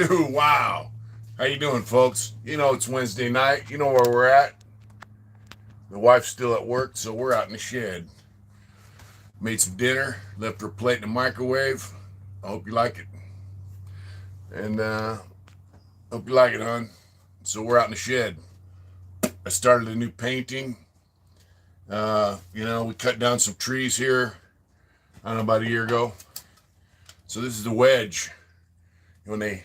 Ooh, wow. How you doing, folks? You know it's Wednesday night. You know where we're at. The wife's still at work, so we're out in the shed. Made some dinner, left her plate in the microwave. I hope you like it. And hope you like it, hon. So we're out in the shed. I started a new painting. We cut down some trees here, I don't know, about a year ago. So this is the wedge. When they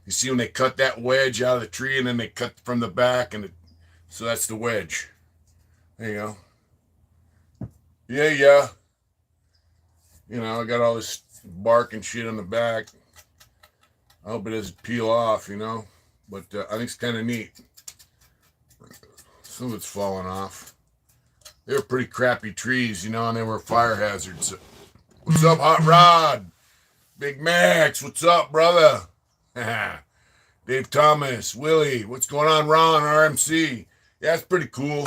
You see when they cut that wedge out of the tree and then they cut from the back so that's the wedge. There you go. Yeah. I got all this bark and shit on the back. I hope it doesn't peel off. But I think it's kind of neat. Some of it's falling off. They were pretty crappy trees, and they were fire hazards. What's up, Hot Rod? Big Max, what's up, brother? Dave Thomas, Willie, what's going on, Ron, RMC? Yeah, it's pretty cool.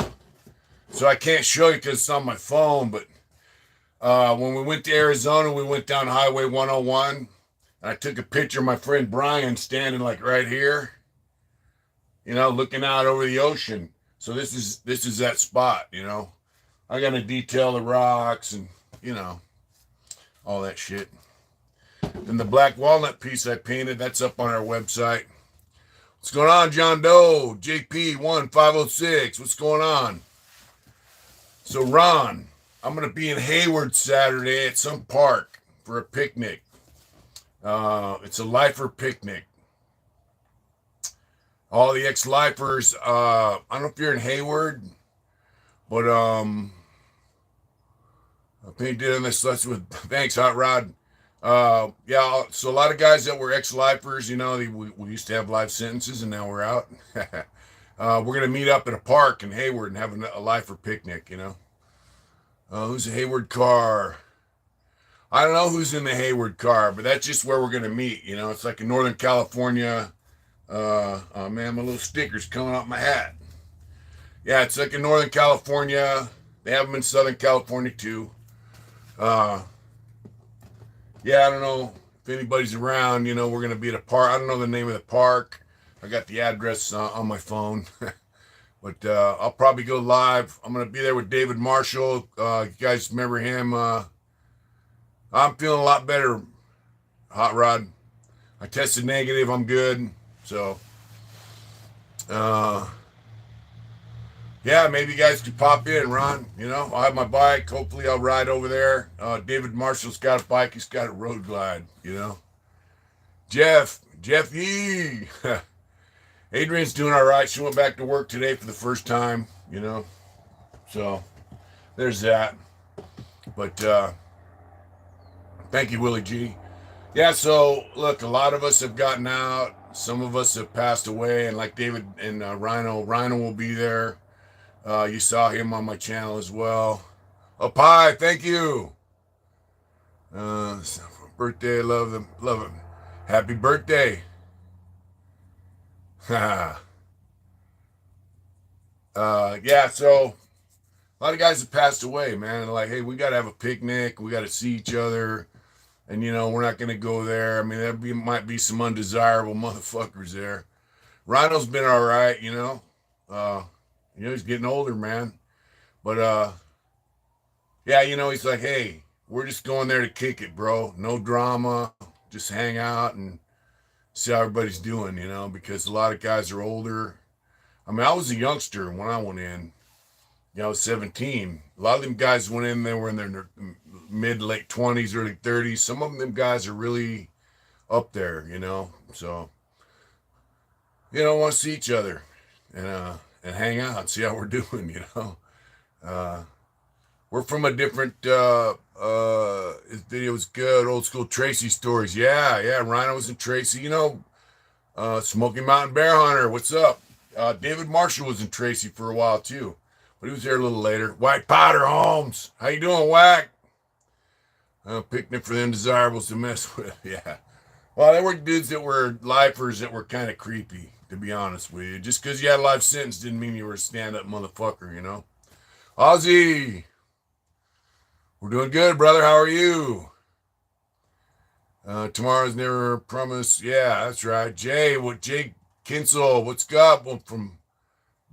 So I can't show you because it's on my phone, but when we went to Arizona, we went down Highway 101, and I took a picture of my friend Brian standing like right here, looking out over the ocean. So this is that spot. I got to detail the rocks and, all that shit. Then the black walnut piece I painted, that's up on our website. What's going on, John Doe? JP1506, what's going on? So, Ron, I'm going to be in Hayward Saturday at some park for a picnic. It's a lifer picnic. All the ex-lifers, I don't know if you're in Hayward, but I painted on this lesson with, thanks, Hot Rod. So a lot of guys that were ex-lifers, we used to have life sentences and now we're out. We're going to meet up at a park in Hayward and have a lifer picnic. Who's a Hayward car? I don't know who's in the Hayward car, but that's just where we're going to meet. It's like in Northern California. Oh man, my little sticker's coming off my hat. Yeah, it's like in Northern California. They have them in Southern California too. Yeah, I don't know if anybody's around. We're going to be at a park. I don't know the name of the park. I got the address on my phone. But I'll probably go live. I'm going to be there with David Marshall. You guys remember him? I'm feeling a lot better, Hot Rod. I tested negative. I'm good. So, yeah, maybe you guys could pop in, Ron. I'll have my bike. Hopefully, I'll ride over there. David Marshall's got a bike. He's got a road glide. Jeff Yee. Adrian's doing all right. She went back to work today for the first time. So there's that. But thank you, Willie G. Yeah. So look, a lot of us have gotten out. Some of us have passed away, and like David and Rhino will be there. You saw him on my channel as well. Up high, thank you. Birthday, love him. Happy birthday. Yeah, so a lot of guys have passed away, man. And like, hey, we got to have a picnic. We got to see each other. And, we're not going to go there. I mean, might be some undesirable motherfuckers there. Rhino's been all right, he's getting older, man. But, yeah, he's like, hey, we're just going there to kick it, bro. No drama. Just hang out and see how everybody's doing, because a lot of guys are older. I mean, I was a youngster when I went in. I was 17. A lot of them guys went in, they were in their mid, late 20s, early 30s. Some of them guys are really up there, So, want to see each other and hang out, see how we're doing, We're from a different, his video was good, old school Tracy stories. Yeah, Rhino was in Tracy, Smoky Mountain Bear Hunter, what's up? David Marshall was in Tracy for a while too, but he was there a little later. White Powder Holmes, how you doing, Whack? Picnic for the undesirables to mess with, yeah. Well, there were dudes that were lifers that were kind of creepy, to be honest with you. Just because you had a life sentence didn't mean you were a stand-up motherfucker, Ozzy, we're doing good, brother. How are you? Tomorrow's never promised. Yeah, that's right. Jay Kinsel, what's up? Well, from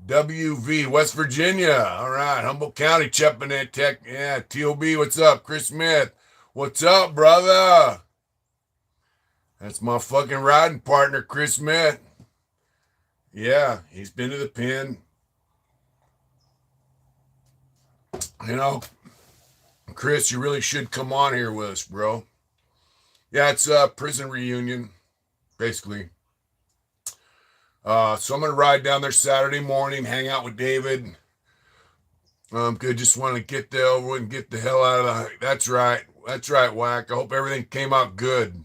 WV, West Virginia. All right. Humboldt County, Chepanet Tech. Yeah, TOB, what's up? Chris Smith, what's up, brother? That's my fucking riding partner, Chris Smith. Yeah, he's been to the pen. You know, Chris, you really should come on here with us, bro. Yeah, it's a prison reunion, basically. So I'm gonna ride down there Saturday morning, hang out with David. Good. Just want to get there over and get the hell out of the. That's right. That's right, Whack. I hope everything came out good.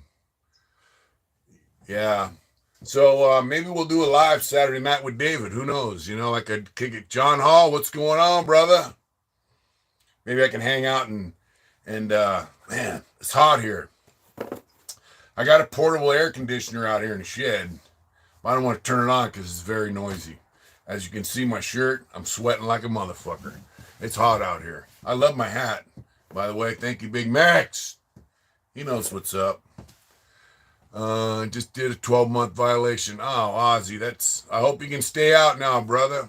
Yeah. So maybe we'll do a live Saturday night with David. Who knows? You know, like a kick it. John Hall, what's going on, brother? Maybe I can hang out and man, it's hot here. I got a portable air conditioner out here in the shed. I don't want to turn it on because it's very noisy. As you can see my shirt, I'm sweating like a motherfucker. It's hot out here. I love my hat. By the way, thank you, Big Max. He knows what's up. Just did a 12-month violation. Oh, Ozzy, I hope you can stay out now, brother.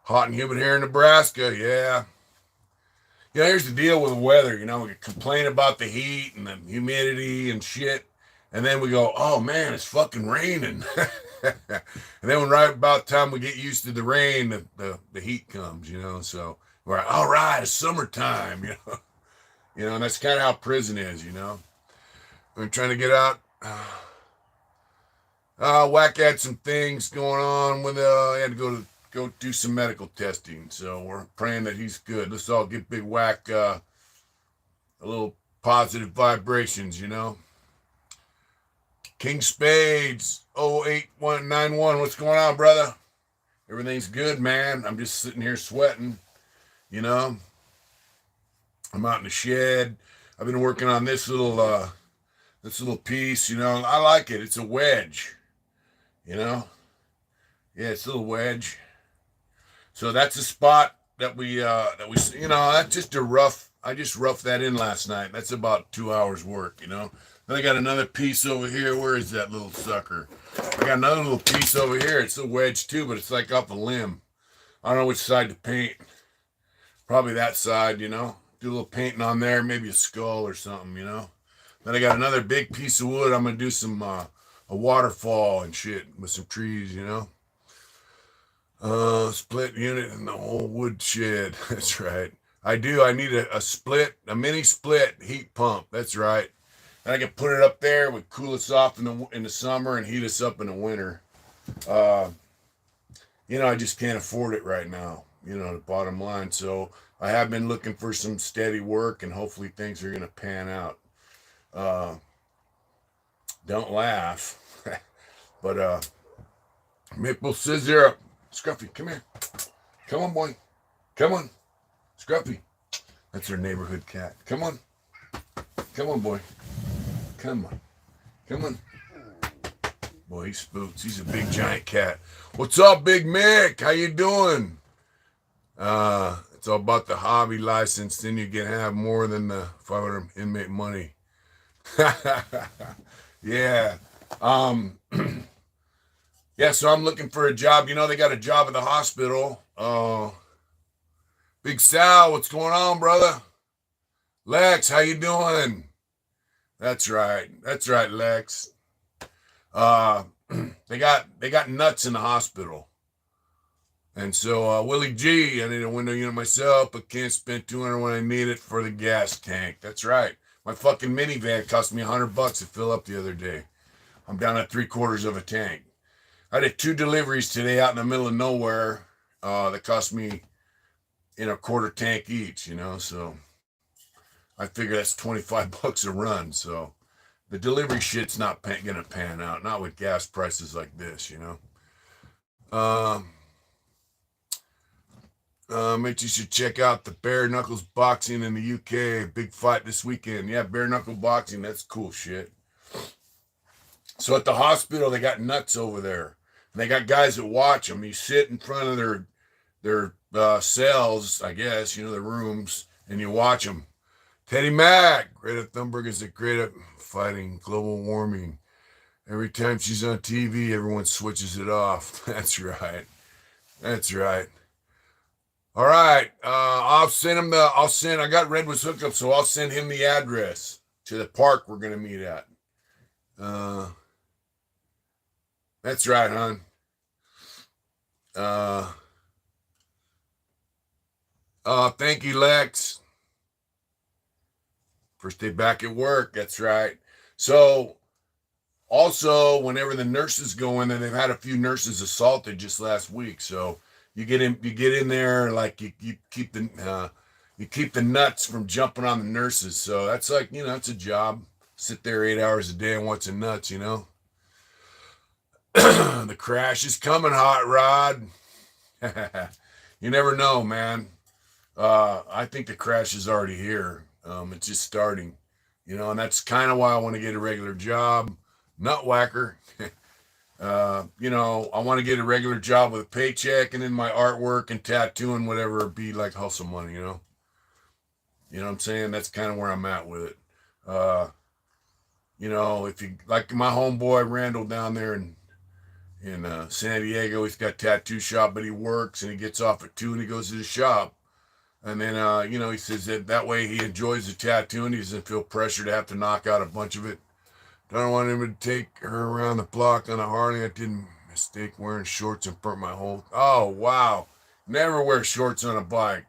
Hot and humid here in Nebraska, yeah. You know, here's the deal with the weather. You know, we complain about the heat and the humidity and shit. And then we go, oh man, it's fucking raining. And then when right about the time we get used to the rain, the heat comes, you know. So we're like, all right, it's summertime, you know. You know, and that's kind of how prison is, you know. I'm trying to get out. Whack had some things going on with he had to go do some medical testing. So we're praying that he's good. Let's all give Big Whack a little positive vibrations, you know. King Spades 08191. What's going on, brother? Everything's good, man. I'm just sitting here sweating, you know. I'm out in the shed. I've been working on this little piece, you know. I like it. It's a wedge, you know. Yeah, it's a little wedge. So that's a spot that we you know, that's just a rough. I just roughed that in last night. That's about 2 hours work, you know. Then I got another piece over here. Where is that little sucker? I got another little piece over here. It's a wedge too, but it's like off a limb. I don't know which side to paint. Probably that side, you know. Do a little painting on there, maybe a skull or something, you know. Then I got another big piece of wood. I'm gonna do some a waterfall and shit with some trees, you know. Split unit in the whole wood shed. That's right. I do. I need a mini split heat pump. That's right. And I can put it up there, would cool us off in the summer and heat us up in the winter. You know, I just can't afford it right now. You know, the bottom line. So I have been looking for some steady work, and hopefully things are gonna pan out. Don't laugh, but Maple Scissor, Scruffy, come here. Come on, boy. Come on, Scruffy. That's our neighborhood cat. Come on. Come on, boy. Come on. Come on. Boy, he spooks. He's a big giant cat. What's up, Big Mick? How you doing? It's all about the hobby license. Then you can have more than the 500 inmate money. Yeah. Yeah, so I'm looking for a job. You know, they got a job at the hospital. Big Sal, what's going on, brother? Lex, how you doing? That's right. That's right, Lex. They got nuts in the hospital. And so Willie G, I need a window unit myself, but can't spend 200 when I need it for the gas tank. That's right. My fucking minivan cost me $100 to fill up the other day. I'm down at 3/4 of a tank. I did 2 deliveries today out in the middle of nowhere. That cost me, you know, quarter tank each, you know, so I figure that's $25 a run. So the delivery shit's not gonna pan out, not with gas prices like this, you know. Mitch, you should check out the bare knuckles boxing in the UK. Big fight this weekend. Yeah, bare knuckle boxing. That's cool shit. So at the hospital, they got nuts over there. And they got guys that watch them. You sit in front of their cells, I guess, you know, the rooms, and you watch them. Teddy Mack. Greta Thunberg is great at fighting global warming. Every time she's on TV, everyone switches it off. That's right. That's right. All right. I'll send him the. I'll send. I got Redwood's hookup, so I'll send him the address to the park we're gonna meet at. Uh, that's right, hon. Uh, thank you, Lex. First day back at work. That's right. So also, whenever the nurses go in there, they've had a few nurses assaulted just last week. So you get in there like you keep the nuts from jumping on the nurses. So that's like it's a job. Sit there 8 hours a day and watch the nuts. The crash is coming, Hot Rod. You never know, man. I think the crash is already here. It's just starting, and that's kind of why I want to get a regular job. Nut whacker. I want to get a regular job with a paycheck and then my artwork and tattooing, whatever be like hustle money, You know what I'm saying? That's kind of where I'm at with it. If you like my homeboy Randall down there in San Diego, he's got a tattoo shop, but he works and he gets off at 2 and he goes to the shop. And then, he says that way he enjoys the tattoo and he doesn't feel pressure to have to knock out a bunch of it. Don't want him to take her around the block on a Harley. I didn't mistake wearing shorts and burnt my whole. Oh, wow. Never wear shorts on a bike.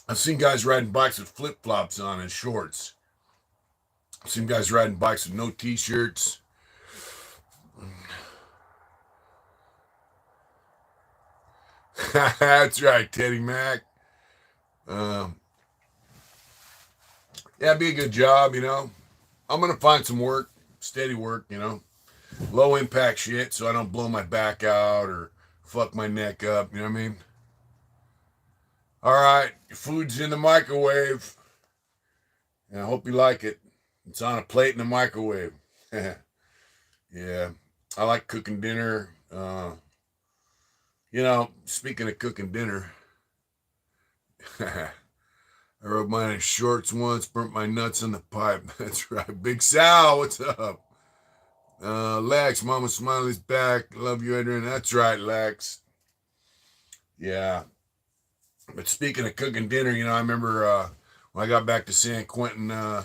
I've seen guys riding bikes with flip flops on and shorts. I've seen guys riding bikes with no t shirts. That's right, Teddy Mack. Yeah, it'd be a good job, I'm going to find some work, steady work, low impact shit so I don't blow my back out or fuck my neck up, you know what I mean? All right, your food's in the microwave, and I hope you like it. It's on a plate in the microwave. Yeah, I like cooking dinner. Speaking of cooking dinner, I rubbed mine in shorts once, burnt my nuts on the pipe. That's right. Big Sal, what's up? Lex, Mama Smiley's back. Love you, Adrian. That's right, Lex. Yeah. But speaking of cooking dinner, I remember when I got back to San Quentin, I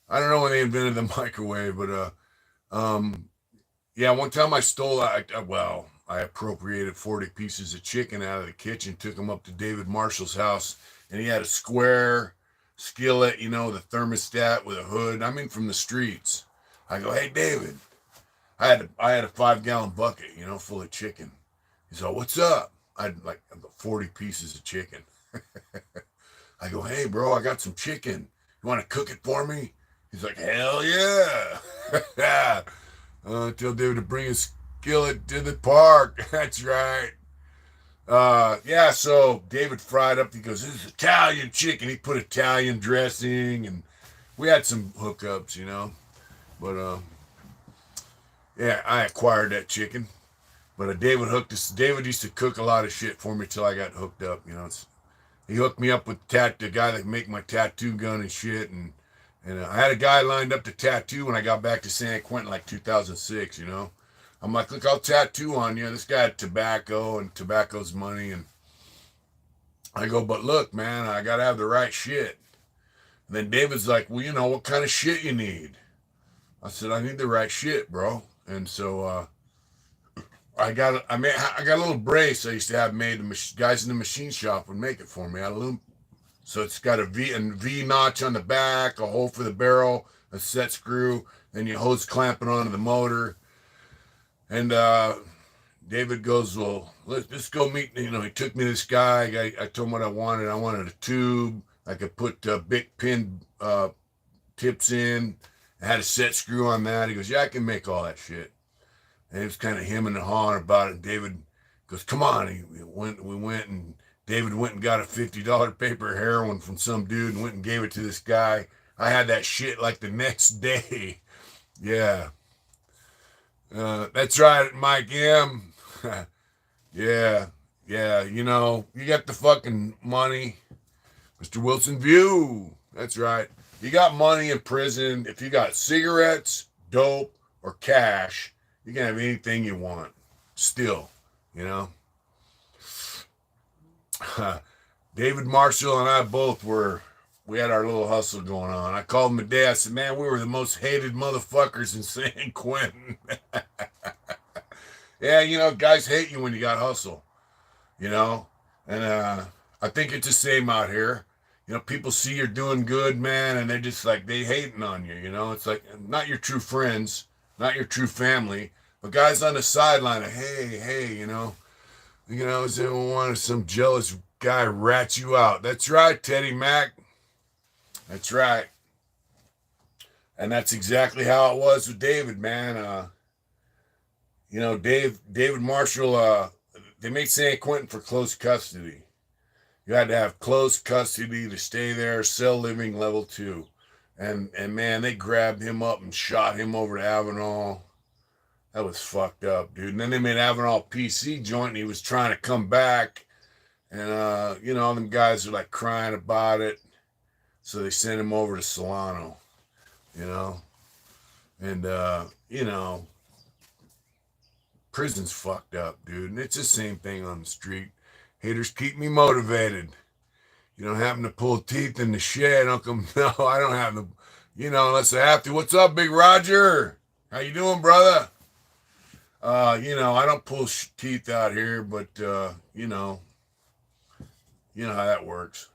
don't know when they invented the microwave, but yeah, one time I stole, I appropriated 40 pieces of chicken out of the kitchen, took them up to David Marshall's house, and he had a square skillet, the thermostat with a hood. I mean, from the streets. I go, hey, David, I had a 5-gallon bucket, full of chicken. He's like, what's up? I had like 40 pieces of chicken. I go, hey, bro, I got some chicken. You want to cook it for me? He's like, hell yeah. Tell David to bring his skillet to the park. That's right. Yeah, so David fried up. He goes, this is Italian chicken. He put Italian dressing, and we had some hookups, But, yeah, I acquired that chicken. But David hooked us. David used to cook a lot of shit for me till I got hooked up. He hooked me up with the guy that make my tattoo gun and shit. And I had a guy lined up to tattoo when I got back to San Quentin like 2006. I'm like, look, I'll tattoo on you. This guy had tobacco and tobacco's money. And I go, but look, man, I gotta have the right shit. And then David's like, well, what kind of shit you need? I said, I need the right shit, bro. And so I got a little brace I used to have made. The guys in the machine shop would make it for me. So it's got a V notch on the back, a hole for the barrel, a set screw, then you hose clamp it onto the motor. And David goes, well, let's go meet. He took me to this guy. I told him what I wanted. I wanted a tube. I could put big pin tips in. I had a set screw on that. He goes, yeah, I can make all that shit. And it was kind of him and hawing about it. And David goes, come on. We went and David went and got a $50 paper heroin from some dude and went and gave it to this guy. I had that shit like the next day. Yeah. That's right, Mike M. Yeah. Yeah, you know, you got the fucking money. Mr. Wilson View. That's right. You got money in prison. If you got cigarettes, dope, or cash, you can have anything you want. Still, you know. David Marshall and I both we had our little hustle going on. I called him a day. I said, man, we were the most hated motherfuckers in San Quentin. Yeah, you know, guys hate you when you got hustle, you know? And I think it's the same out here. You know, people see you're doing good, man, and they're just like, they hating on you, you know? It's like, not your true friends, not your true family, but guys on the sideline, hey, is anyone some jealous guy rats you out? That's right, Teddy Mack. That's right. And that's exactly how it was with David, man. You know, David Marshall, they made San Quentin for close custody. You had to have close custody to stay there, cell living level 2. And man, they grabbed him up and shot him over to Avenal. That was fucked up, dude. And then they made Avenal PC joint and he was trying to come back. And you know, them guys are like crying about it. So they sent him over to Solano, you know. And you know, prison's fucked up, dude. And it's the same thing on the street. Haters keep me motivated. You don't happen to pull teeth in the shed, Uncle. No, I don't have the, you know, unless I have to. What's up, Big Roger? How you doing, brother? You know, I don't pull teeth out here, but you know how that works.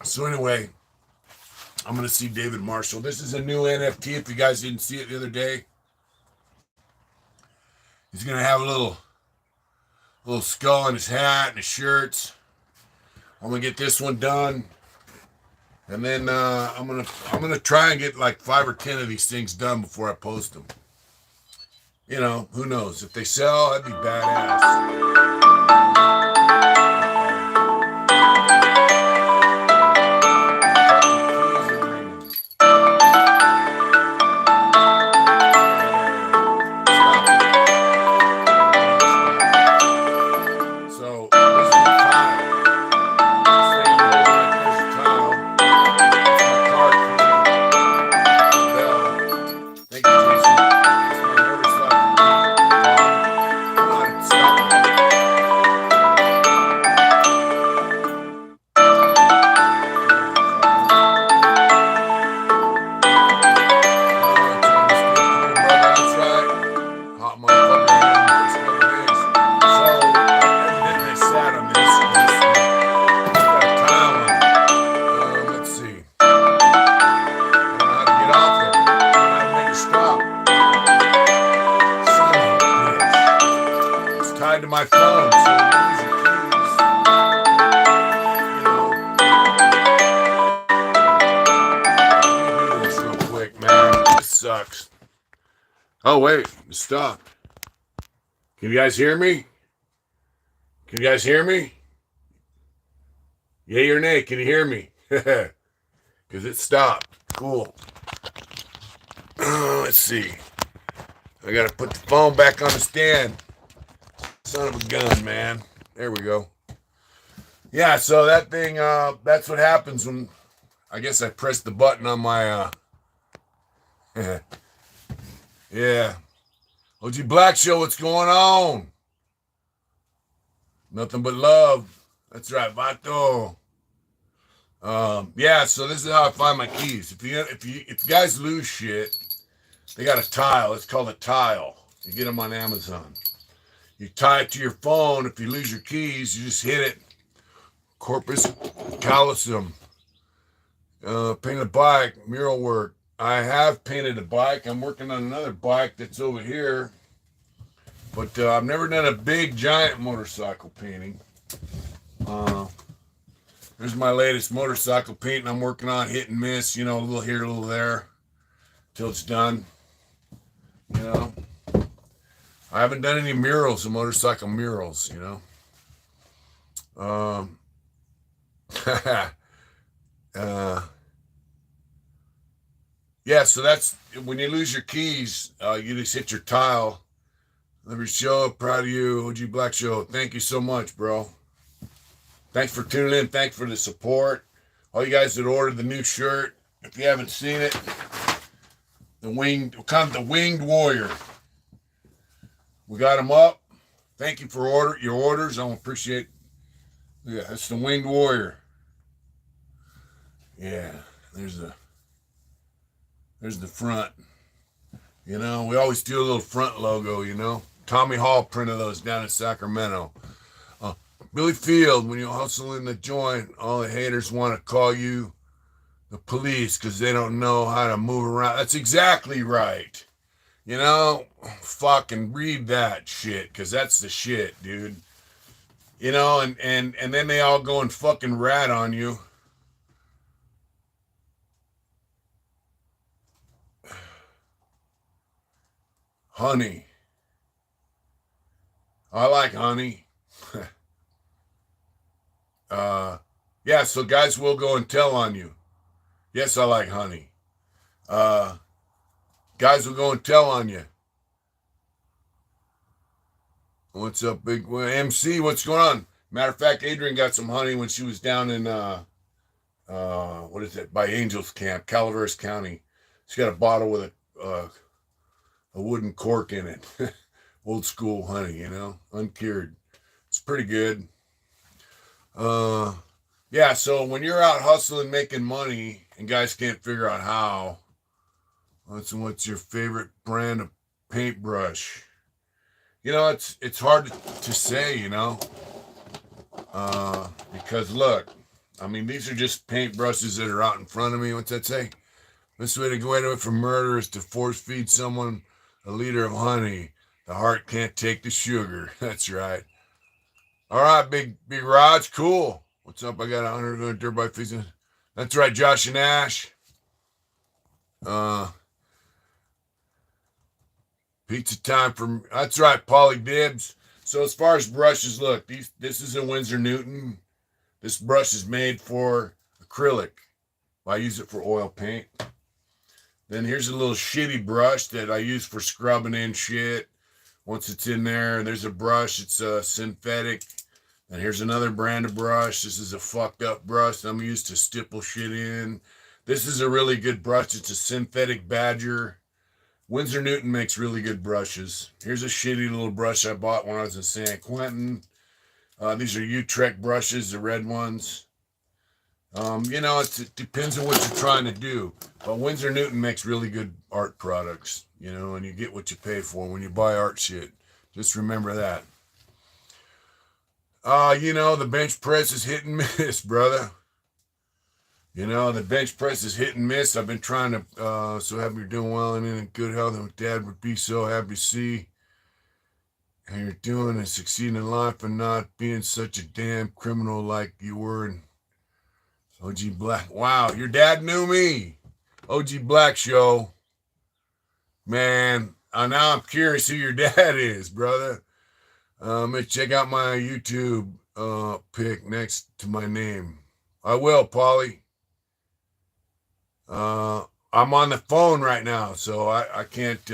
So anyway, I'm gonna see David Marshall. This is a new NFT. If you guys didn't see it the other day, he's gonna have a little skull in his hat and his shirts. I'm gonna get this one done, and then I'm gonna try and get like 5 or 10 of these things done before I post them. You know, who knows? If they sell, that'd be badass. So this is the tile. This thing I'm holding right there's a tile. It's my car key. The bell. Thank you, Jason. It's my motorcycle key. Come on, stop it. That's right. Hot motherfucker I had in the first couple days. So evidently I sat on this. It's got a tile on it. Let's see. I don't know how to get off of it. I don't know how to make it stop. Son of a bitch. It's tied to my phone, so you use your keys. You know. Let me do this real quick, man. This sucks. Oh wait, it stopped. Can you guys hear me? Can you guys hear me? Yay or nay? Can you hear me? Because it stopped. Cool. Let's see. I gotta put the phone back on the stand. Son of a gun, man. There we go. Yeah, so that thing, that's what happens when I guess I pressed the button on my yeah. OG Black Show, what's going on? Nothing but love. That's right, Vato. Yeah, so this is how I find my keys. If you guys lose shit, they got a tile. It's called a tile. You get them on Amazon. You tie it to your phone. If you lose your keys, you just hit it. Corpus callosum. Paint a bike, mural work. I have painted a bike. I'm working on another bike that's over here. But I've never done a big, giant motorcycle painting. There's my latest motorcycle painting I'm working on, hit and miss, you know, a little here, a little there, till it's done. You know, I haven't done any murals, motorcycle murals, you know. Yeah, so that's when you lose your keys, you just hit your tile. Love your show. Proud of you, OG Black Show. Thank you so much, bro. Thanks for tuning in. Thanks for the support. All you guys that ordered the new shirt, if you haven't seen it, the winged warrior. We got them up. Thank you for your orders. I appreciate. Yeah, that's the winged warrior. Yeah, there's the front. You know, we always do a little front logo. You know, Tommy Hall printed those down in Sacramento. Billy Field, when you hustle in the joint, all the haters want to call you the police because they don't know how to move around. That's exactly right. You know, fucking read that shit because that's the shit, dude. You know, and then they all go and fucking rat on you. Honey. I like honey. Yeah, so guys will go and tell on you. Yes, I like honey. Guys will go and tell on you. What's up, big MC? What's going on? Matter of fact, Adrian got some honey when she was down in what is it? By Angels Camp, Calaveras County. She got a bottle with a wooden cork in it. Old school honey, you know, uncured. It's pretty good. Yeah, so when you're out hustling, making money, and guys can't figure out how, what's your favorite brand of paintbrush? You know, it's hard to say, you know, because look, I mean, these are just paintbrushes that are out in front of me. What's that say? Best way to get away from murder is to force feed someone a liter of honey. The heart can't take the sugar. That's right. All right, big Raj, cool. What's up? I got 100 dirt bike facing. That's right, Josh and Ash. Pizza time for. That's right, Polly Dibs. So as far as brushes, look, this is a Winsor Newton. This brush is made for acrylic. I use it for oil paint. Then here's a little shitty brush that I use for scrubbing in shit. Once it's in there, there's a brush. It's synthetic. And here's another brand of brush. This is a fucked up brush I'm used to stipple shit in. This is a really good brush. It's a synthetic Badger. Winsor Newton makes really good brushes. Here's a shitty little brush I bought when I was in San Quentin. These are Utrecht brushes, the red ones. You know, it depends on what you're trying to do. But Winsor Newton makes really good art products, you know, and you get what you pay for when you buy art shit. Just remember that. You know, the bench press is hit and miss, brother. You know, the bench press is hit and miss. I've been trying to, so happy you're doing well and in good health. And Dad would be so happy to see how you're doing and succeeding in life and not being such a damn criminal like you were. And OG Black. Wow, your dad knew me. OG Black Show. Man, now I'm curious who your dad is, brother. Let's check out my YouTube pic next to my name. I will, Polly. I'm on the phone right now, so I can't.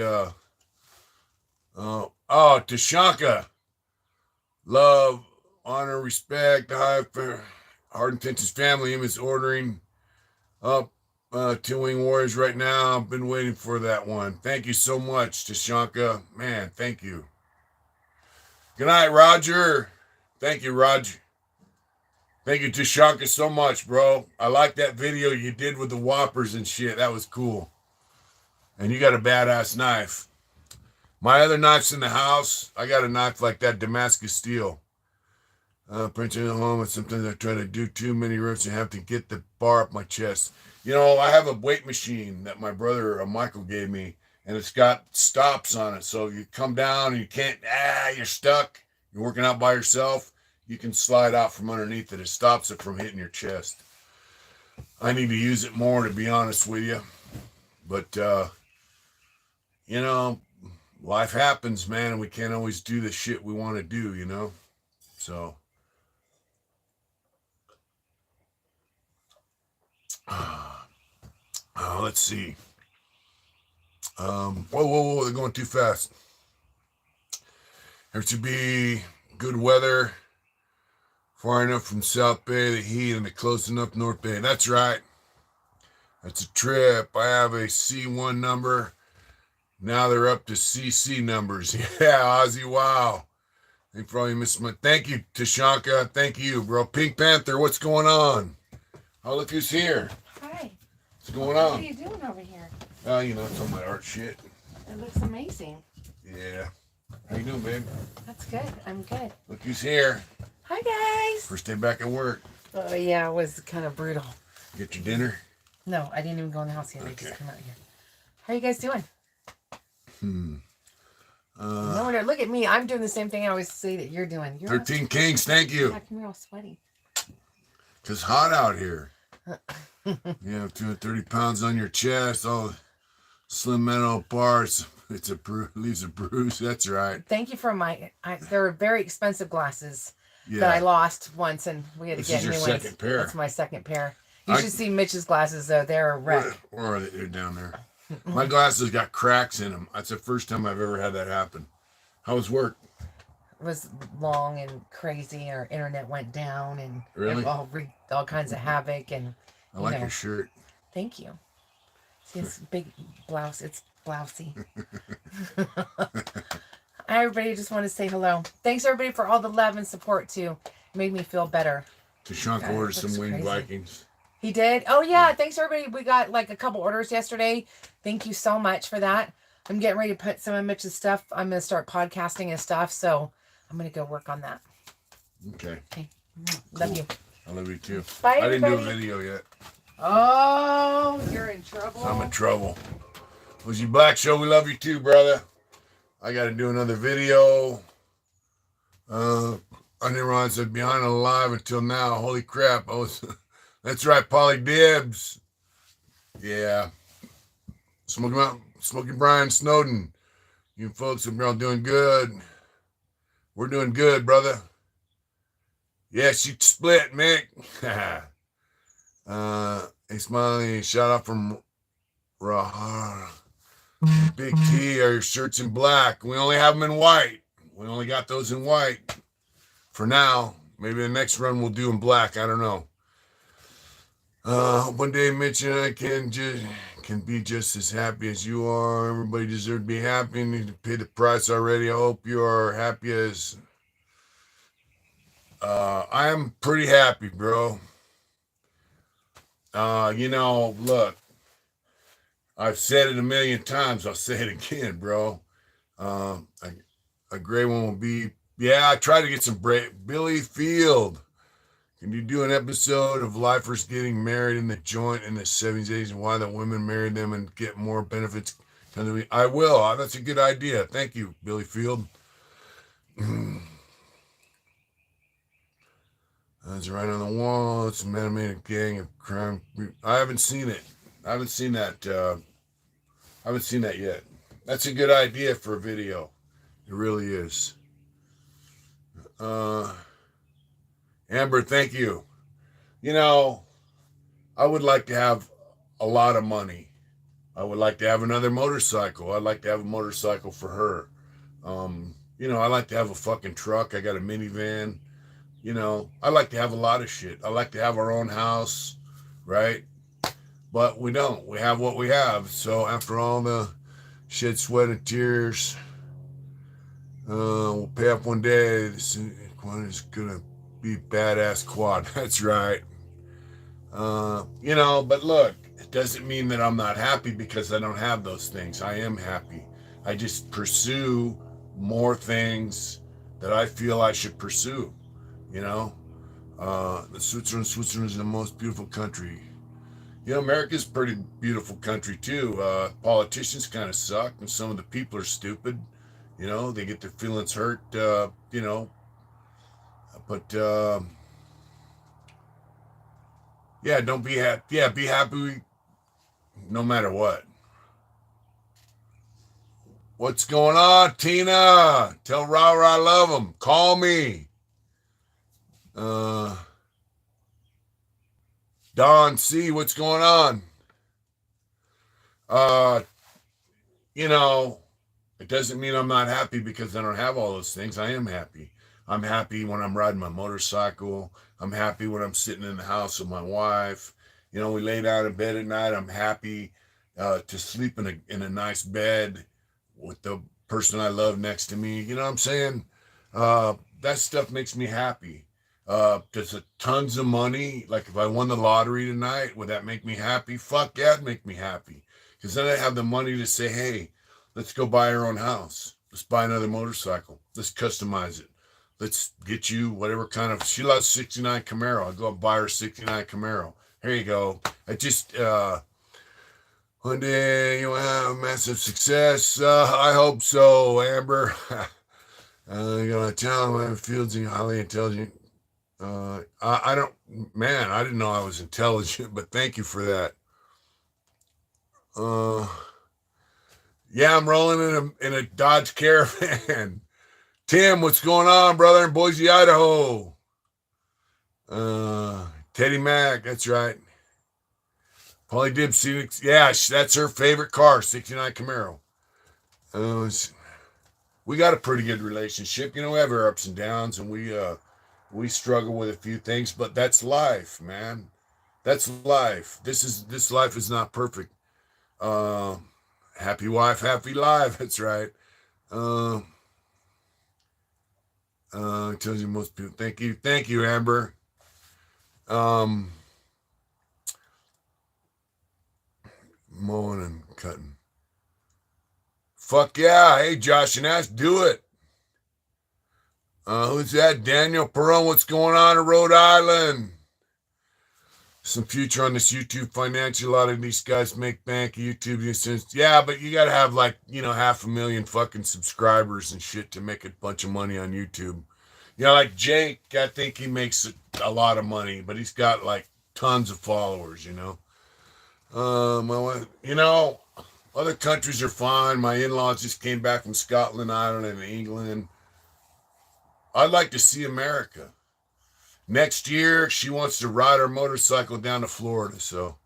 Tashanka. Love, honor, respect, high for Hard Intentions family. Him is ordering up Two Wing Warriors right now. I've been waiting for that one. Thank you so much, Tashanka. Man, thank you. Good night, Roger. Thank you, Roger. Thank you, Tashanka, so much, bro. I like that video you did with the Whoppers and shit. That was cool. And you got a badass knife. My other knife's in the house. I got a knife like that, Damascus steel. Printing at home, and sometimes I try to do too many reps and have to get the bar up my chest. You know, I have a weight machine that my brother Michael gave me, and it's got stops on it. So you come down and you can't, you're stuck. You're working out by yourself. You can slide out from underneath it. It stops it from hitting your chest. I need to use it more, to be honest with you. But, you know, life happens, man, and we can't always do the shit we want to do, you know? So, let's see. Whoa, they're going too fast. There to be good weather, far enough from South Bay, the heat, and the close enough North Bay. That's right. That's a trip. I have a C1 number. Now they're up to CC numbers. Yeah, Ozzy, wow. Thank you for all you missed my. Thank you, Tashanka. Thank you, bro. Pink Panther, what's going on? Oh, look who's here. Hi. What's going on? What are you doing over here? It's all my art shit. It looks amazing. Yeah. How you doing, babe? That's good. I'm good. Look who's here. Hi, guys. First day back at work. Oh, yeah, it was kind of brutal. Get your dinner? No, I didn't even go in the house yet. I Okay. just came out here. How are you guys doing? Uh, No, look at me. I'm doing the same thing I always say that you're doing. You're 13 Kings, thank you. How come you're all sweaty? It's hot out here. You have 230 pounds on your chest, all slim metal parts. It's leaves a bruise. That's right. Thank you for they were very expensive glasses Yeah. that I lost once, and we had to This get is your new ones. second pair. That's my second pair. You should see Mitch's glasses, though. They're a wreck. Where are they? They're down there. My glasses got cracks in them. That's the first time I've ever had that happen. How was work? It was long and crazy. Our internet went down, and Really? it all kinds of havoc. And I like your shirt. Thank you. See, it's big blouse. It's blousy. Hi, everybody. Just want to say hello. Thanks, everybody, for all the love and support, too. It made me feel better. Tashanka ordered some winged crazy. Vikings. He did? Oh, yeah. Thanks, everybody. We got like a couple orders yesterday. Thank you so much for that. I'm getting ready to put some of Mitch's stuff. I'm going to start podcasting and stuff. So I'm going to go work on that. Okay. Love you. I love you too. Bye, I didn't do a everybody. video yet. Oh, you're in trouble. I'm in trouble. Lizzie Black Show, we love you too, brother. I got to do another video. I didn't realize I'd be on alive until now. Holy crap. That's right, Polly Dibs. Yeah. Smoking Brian Snowden. You folks are all doing good. We're doing good, brother. Yeah, she split, Mick. Hey, Smiley, shout out from Rahara. Big T, are your shirts in black? We only have them in white. We only got those in white for now. Maybe the next run we'll do in black. I don't know. One day, Mitch and I can be just as happy as you are. Everybody deserves to be happy and need to pay the price already. I hope you are happy as I am pretty happy, bro. Look, I've said it a million times. I'll say it again, bro. A great one will be, I try to get some Billy Field. Can you do an episode of lifers getting married in the joint in the 70s, 80s, and why the women married them and get more benefits? I will. That's a good idea. Thank you, Billy Field. That's right on the wall. It's an animated gang of crime. I haven't seen it. I haven't seen that. I haven't seen that yet. That's a good idea for a video. It really is. Amber, thank you. I would like to have a lot of money. I would like to have another motorcycle. I'd like to have a motorcycle for her. I like to have a fucking truck. I got a minivan. I like to have a lot of shit. I like to have our own house, right? But we don't. We have what we have. So after all the shed, sweat, and tears, we'll pay up one day. This one is gonna be badass quad. That's right. But look, it doesn't mean that I'm not happy because I don't have those things. I am happy. I just pursue more things that I feel I should pursue. Switzerland is the most beautiful country. America's a pretty beautiful country too. Politicians kind of suck, and some of the people are stupid. They get their feelings hurt. But don't be happy. Yeah, be happy no matter what. What's going on, Tina? Tell Rara I love him. Call me. Don C, what's going on? It doesn't mean I'm not happy because I don't have all those things. I am happy. I'm happy when I'm riding my motorcycle. I'm happy when I'm sitting in the house with my wife. You know, we lay down in bed at night. I'm happy to sleep in a nice bed with the person I love next to me. You know what I'm saying? That stuff makes me happy. Does it tons of money? Like if I won the lottery tonight, would that make me happy? Fuck yeah, it'd make me happy. Because then I have the money to say, hey, let's go buy our own house. Let's buy another motorcycle. Let's customize it. Let's get you whatever kind of. She loves 69 Camaro. I'll go and buy her 69 Camaro. Here you go. I just one day you'll have massive success. I hope so, Amber. You're gonna tell him Fields is highly intelligent. I don't, man. I didn't know I was intelligent, but thank you for that. Yeah, I'm rolling in a Dodge Caravan. Tim, what's going on, brother, in Boise, Idaho? Teddy Mack, that's right. Polly Dib, yeah, that's her favorite car, 69 Camaro. We got a pretty good relationship. You know, we have our ups and downs, and we struggle with a few things, but that's life, man. That's life. This life is not perfect. Happy wife, happy life. That's right. Tells you most people. Thank you, Amber. Mowing and cutting. Fuck yeah. Hey, Josh and Ash, do it. Who's that? Daniel Perron, what's going on in Rhode Island? Some future on this YouTube financial. A lot of these guys make bank YouTube. Yeah, but you got to have like, 500,000 fucking subscribers and shit to make a bunch of money on YouTube. You know, like Jake, I think he makes a lot of money, but he's got like tons of followers, other countries are fine. My in-laws just came back from Scotland, Ireland, and England. I'd like to see America. Next year, she wants to ride her motorcycle down to Florida. So,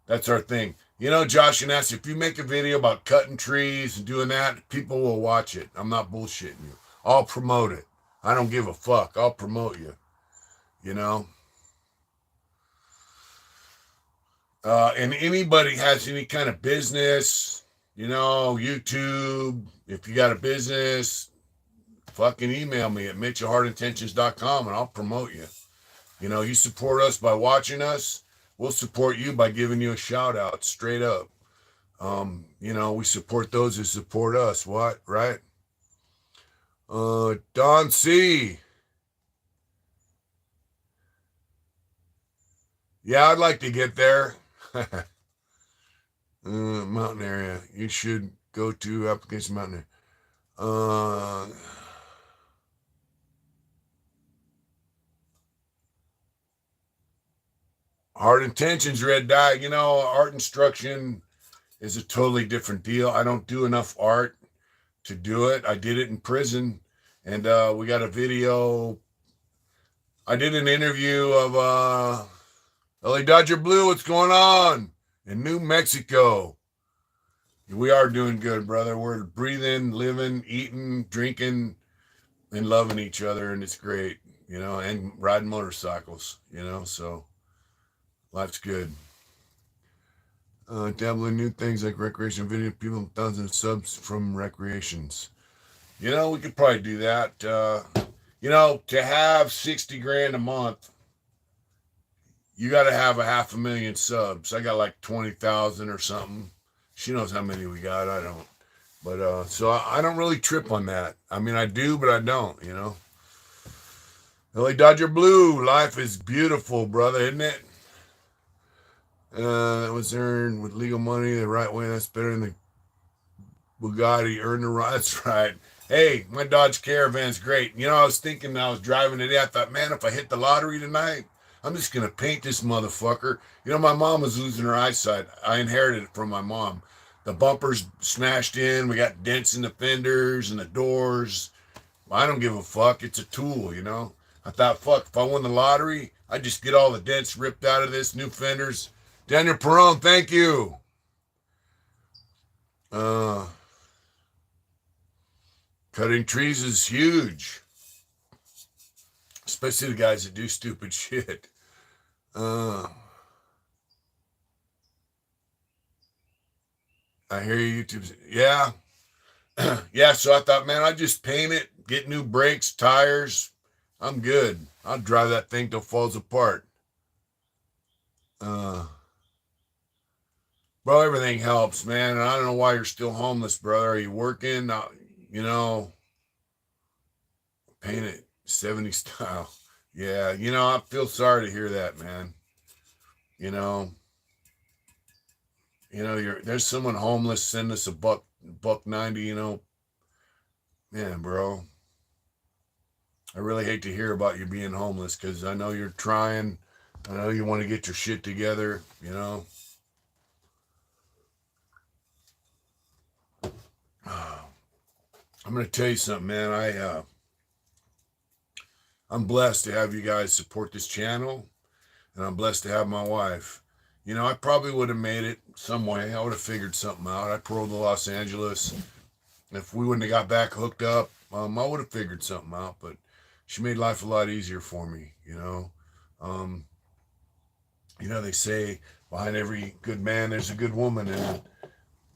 that's our thing. Josh and Ash, if you make a video about cutting trees and doing that, people will watch it. I'm not bullshitting you. I'll promote it. I don't give a fuck. I'll promote you. And anybody has any kind of business, YouTube, if you got a business, fucking email me at mitchellheartintentions.com and I'll promote you. You support us by watching us. We'll support you by giving you a shout out straight up. We support those who support us. What? Right? Don C. Yeah, I'd like to get there. Mountain area. You should go to application mountain area. Art intentions, red dye. Art instruction is a totally different deal. I don't do enough art to do it. I did it in prison, and we got a video. I did an interview of LA Dodger Blue. What's going on in New Mexico? We are doing good, brother. We're breathing, living, eating, drinking, and loving each other, and it's great, and riding motorcycles, so life's good. Dabble in new things like recreation video, people, thousands of subs from recreations. We could probably do that. To have 60 grand a month, you got to have 500,000 subs. I got like 20,000 or something. She knows how many we got. I don't. But so I don't really trip on that. I mean, I do, but I don't, LA Dodger Blue, life is beautiful, brother, isn't it? That was earned with legal money the right way. That's better than the Bugatti earned the right. That's right. Hey, my Dodge Caravan's great. I was thinking I was driving today. I thought, man, if I hit the lottery tonight, I'm just going to paint this motherfucker. My mom was losing her eyesight. I inherited it from my mom. The bumpers smashed in. We got dents in the fenders and the doors. I don't give a fuck. It's a tool, I thought, fuck, if I won the lottery, I'd just get all the dents ripped out of this, new fenders. Daniel Perron, thank you. Uh, Cutting trees is huge, especially the guys that do stupid shit. Uh, I hear you, YouTube. Yeah. Yeah, so I thought, man, I just paint it, get new brakes, tires. I'm good. I'll drive that thing till it falls apart. Uh, Bro, everything helps, man. And I don't know why you're still homeless, brother. Are you working? You know, paint it 70s style. Yeah, I feel sorry to hear that, man. You know, there's someone homeless. Send us a buck 90. Man, bro. I really hate to hear about you being homeless because I know you're trying. I know you want to get your shit together. I'm gonna tell you something, man. I'm blessed to have you guys support this channel, and I'm blessed to have my wife. I probably would have made it some way. I would have figured something out. I paroled to Los Angeles. If we wouldn't have got back hooked up, I would have figured something out. But she made life a lot easier for me. Um, they say behind every good man there's a good woman, and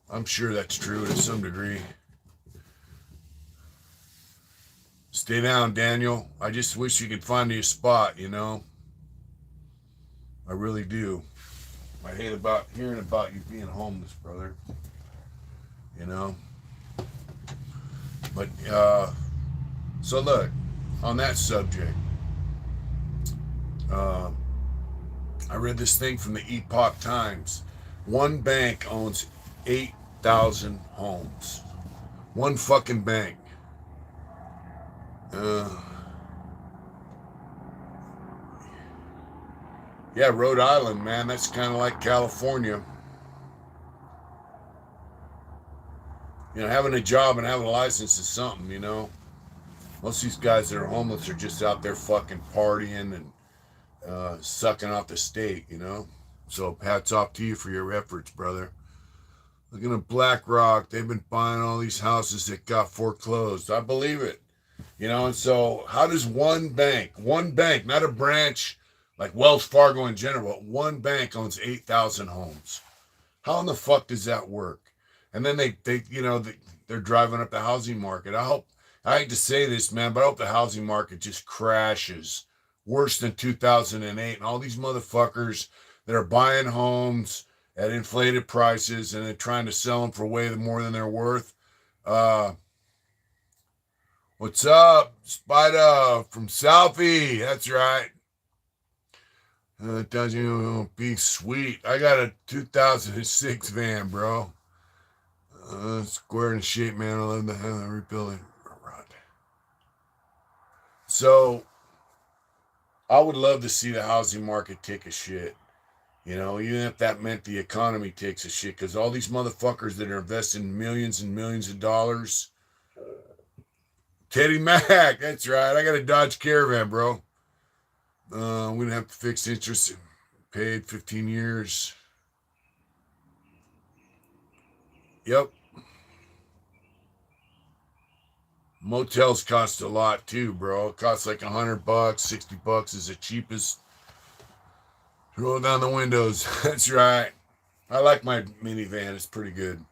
I'm sure that's true to some degree. Stay down, Daniel. I just wish you could find you a spot, I really do. I hate about hearing about you being homeless, brother. You know? But, so look, on that subject, I read this thing from the Epoch Times. One bank owns 8,000 homes. One fucking bank. Yeah, Rhode Island, man, that's kind of like California. Having a job and having a license is something, Most of these guys that are homeless are just out there fucking partying and sucking off the state. So hats off to you for your efforts, brother. Looking at BlackRock, they've been buying all these houses that got foreclosed. I believe it. And so how does one bank, not a branch like Wells Fargo in general, but one bank owns 8,000 homes? How in the fuck does that work? And then they're driving up the housing market. I hate to say this, man, but I hope the housing market just crashes worse than 2008. And all these motherfuckers that are buying homes at inflated prices and then trying to sell them for way more than they're worth. What's up, Spider from Southie? That's right. Does you be sweet. I got a 2006 van, bro. Square in shape, man. I love the rebuilding. So, I would love to see the housing market take a shit. Even if that meant the economy takes a shit. Because all these motherfuckers that are investing millions and millions of dollars. Teddy Mac, that's right. I got a Dodge Caravan, bro. We didn't have to fix interest. Paid 15 years. Yep. Motels cost a lot too, bro. It costs like $100, $60 is the cheapest. Roll down the windows. That's right. I like my minivan. It's pretty good.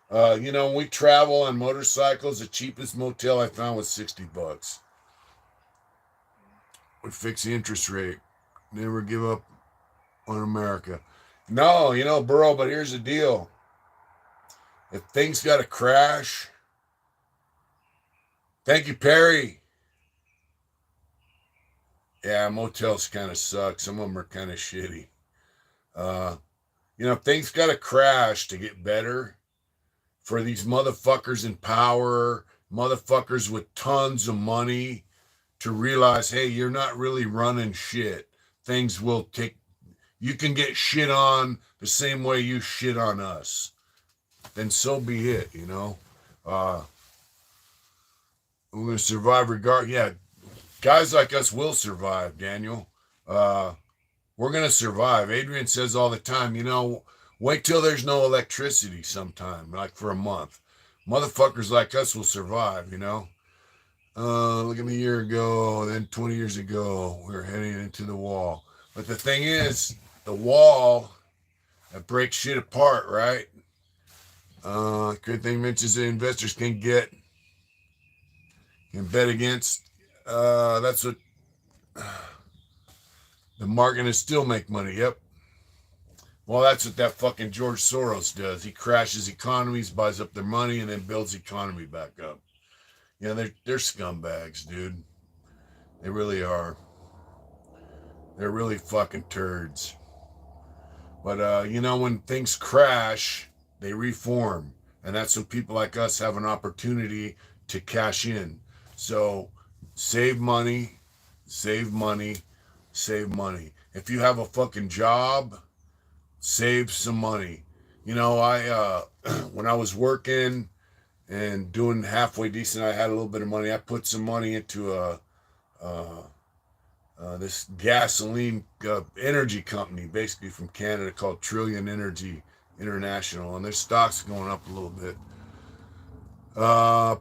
When we travel on motorcycles, the cheapest motel I found was $60. We fix the interest rate. Never give up on America. No, bro, but here's the deal. If things got to crash, thank you, Perry. Yeah, motels kind of suck. Some of them are kind of shitty. If things got to crash to get better for these motherfuckers in power, motherfuckers with tons of money to realize, hey, you're not really running shit. Things will take, you can get shit on the same way you shit on us. Then so be it, we're going to survive yeah, guys like us will survive, Daniel. We're going to survive. Adrian says all the time, Wait till there's no electricity sometime, like for a month. Motherfuckers like us will survive, you know? Look at me a year ago, then 20 years ago, we were heading into the wall. But the thing is, the wall that breaks shit apart, right? Good thing mentions the investors can bet against. That's what the market is still make money. Yep. Well, that's what that fucking George Soros does. He crashes economies, buys up their money, and then builds the economy back up. Yeah, they're scumbags, dude. They really are. They're really fucking turds. But you know, when things crash, they reform, and that's when people like us have an opportunity to cash in. So save money, save money, save money. If you have a fucking job, save some money. You know, I when I was working and doing halfway decent, I had a little bit of money. I put some money into uh, this gasoline energy company, basically from Canada, called Trillion Energy International, and their stock's going up a little bit.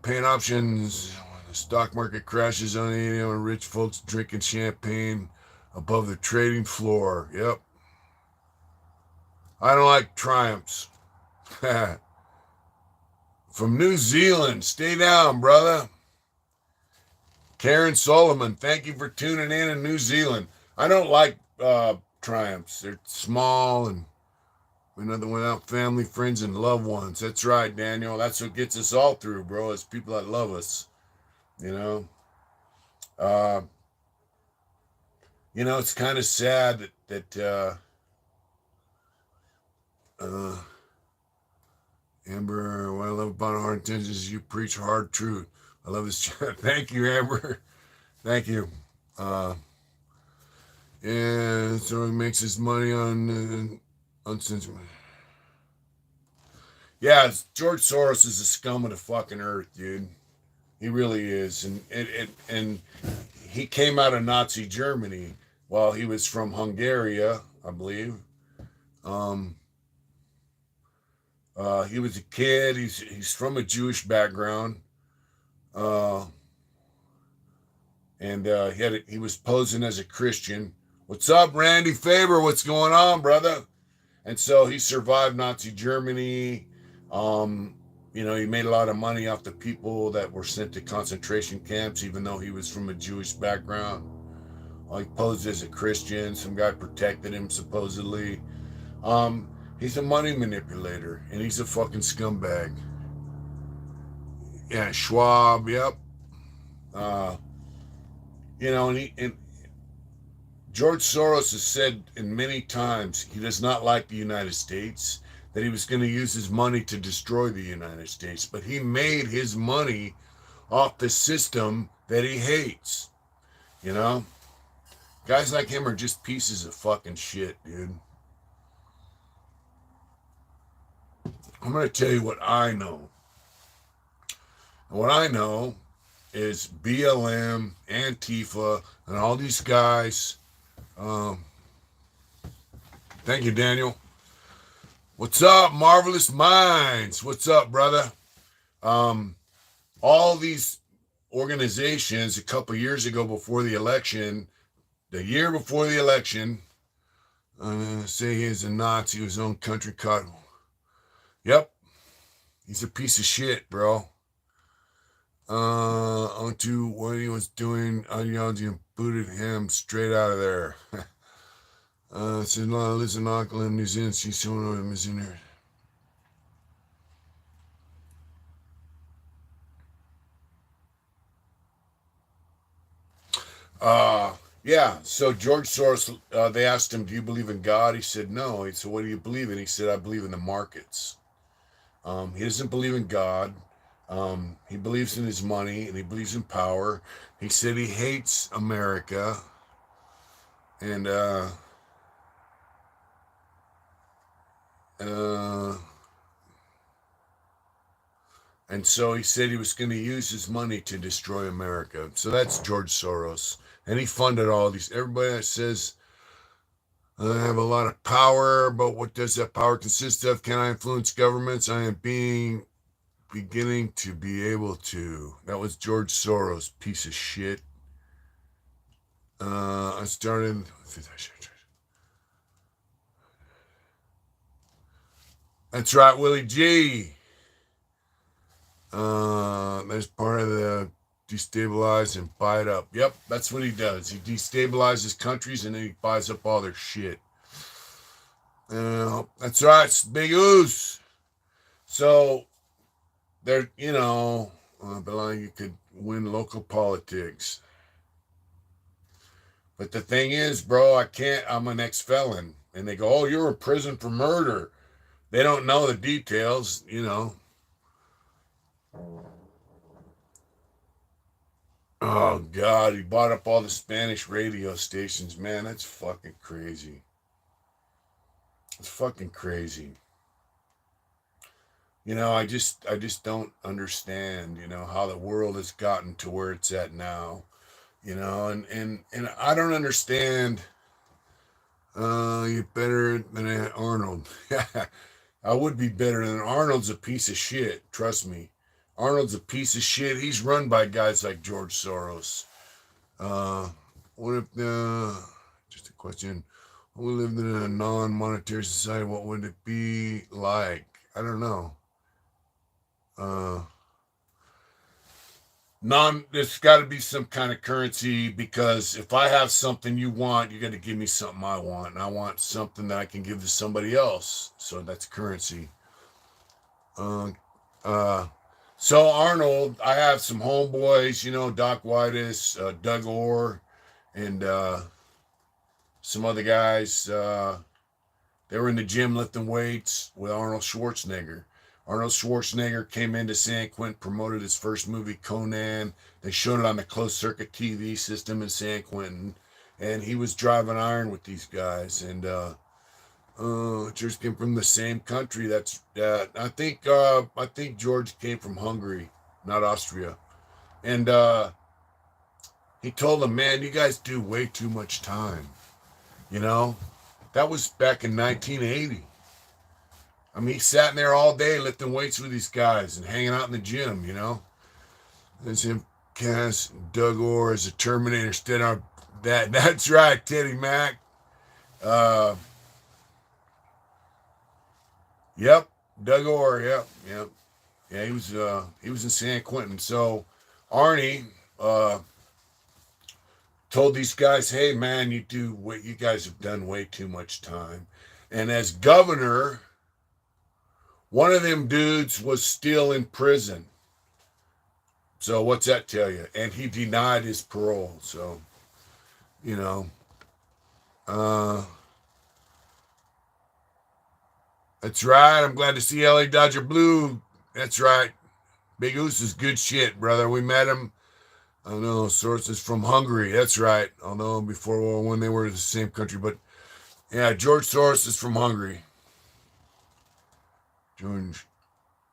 Paying options. The stock market crashes on anyone. Rich folks drinking champagne above the trading floor. Yep. I don't like triumphs. From New Zealand. Stay down, brother. Karen Solomon, thank you for tuning in New Zealand. I don't like triumphs. They're small and without family, friends, and loved ones. That's right, Daniel. That's what gets us all through, bro. It's people that love us. You know. Uh, it's kind of sad that Amber, what I love about hard intentions is you preach hard truth. I love this chat. Thank you, Amber. Thank you. Yeah, so he makes his money on uncensored. Yeah, George Soros is the scum of the fucking earth, dude. He really is, and he came out of Nazi Germany while he was from Hungary, I believe. He was a kid. He's from a Jewish background, and he was posing as a Christian. What's up, Randy Faber? What's going on, brother? And so he survived Nazi Germany. He made a lot of money off the people that were sent to concentration camps, even though he was from a Jewish background. He posed as a Christian. Some guy protected him, supposedly. He's a money manipulator, and he's a fucking scumbag. Yeah, Schwab, yep. And George Soros has said in many times he does not like the United States, that he was going to use his money to destroy the United States, but he made his money off the system that he hates. You know? Guys like him are just pieces of fucking shit, dude. I'm going to tell you what I know. And what I know is BLM, Antifa, and all these guys. Thank you, Daniel. What's up, Marvelous Minds? What's up, brother? All these organizations a couple years ago before the election, the year before the election, say he's a Nazi, his own country cut. Yep. He's a piece of shit, bro. Onto what he was doing, ideology, and booted him straight out of there. Said, listen, Auckland, New Zealand, she's showing over the missionary. Yeah, so George Soros, they asked him, do you believe in God? He said, no. He said, what do you believe in? He said, I believe in the markets. He doesn't believe in God. He believes in his money and he believes in power. He said he hates America. And, and so he said he was going to use his money to destroy America. So that's George Soros. And he funded all these. Everybody that says I have a lot of power, but what does that power consist of? Can I influence governments? I am beginning to be able to. That was George Soros, piece of shit. I started. That's right, Willie G. That's part of the destabilize and buy it up. Yep, that's what he does. He destabilizes countries and then he buys up all their shit. That's right, it's Big Oos. So there, but like you could win local politics. But the thing is, bro, I can't. I'm an ex-felon, and they go, "Oh, you're in prison for murder." They don't know the details, Oh God, he bought up all the Spanish radio stations, man. That's fucking crazy. It's fucking crazy. I just don't understand, how the world has gotten to where it's at now. And I don't understand. You're better than Arnold. I would be better than Arnold's a piece of shit. Trust me. Arnold's a piece of shit. He's run by guys like George Soros. Uh, what if just a question? We lived in a non-monetary society. What would it be like? I don't know. Uh, there's got to be some kind of currency because if I have something you want, you got to give me something I want, and I want something that I can give to somebody else. So that's currency. Uh, uh, so Arnold, I have some homeboys, Doc Whitus, Doug Orr, and some other guys. They were in the gym lifting weights with Arnold Schwarzenegger. Arnold Schwarzenegger came into San Quentin, promoted his first movie, Conan. They showed it on the closed circuit TV system in San Quentin. And he was driving iron with these guys. And George came from the same country. I think George came from Hungary, not Austria. And he told them, man, you guys do way too much time. You know, that was back in 1980. I mean, he sat in there all day lifting weights with these guys and hanging out in the gym. There's him, Cass, Doug Orr as a Terminator. Instead of that's right, Teddy Mack. Uh, yep, Doug Orr. Yep. Yeah, he was in San Quentin. So Arnie told these guys, "Hey, man, you guys have done way too much time." And as governor, one of them dudes was still in prison. So what's that tell you? And he denied his parole. So, you know, uh, that's right. I'm glad to see LA Dodger Blue. That's right. Big Goose is good shit, brother. We met him. I know sources from Hungary. That's right. I know before World War I they were the same country, but yeah, George Soros is from Hungary. George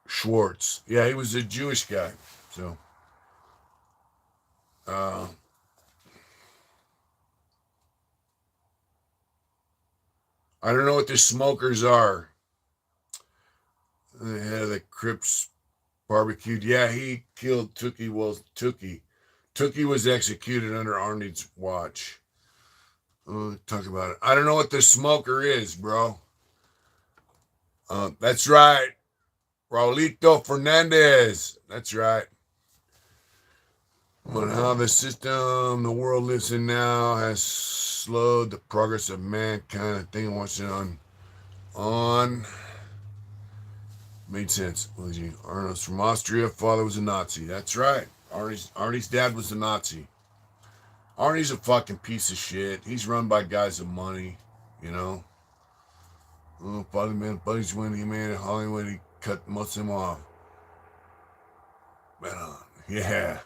Schwartz. Yeah, he was a Jewish guy. So, uh, I don't know what the smokers are. The head of the Crips barbecued. Yeah, he killed Tookie. Well, Tookie was executed under Arnie's watch. Talk about it. I don't know what the smoker is, bro. That's right. Raulito Fernandez. That's right. But how the system the world lives in now has slowed the progress of mankind. I think I watched it on made sense. Arnold's from Austria. Father was a Nazi. That's right. Arnie's dad was a Nazi. Arnie's a fucking piece of shit. He's run by guys with money, you know. Oh, buddies when he made it Hollywood, he cut most of them off. But yeah.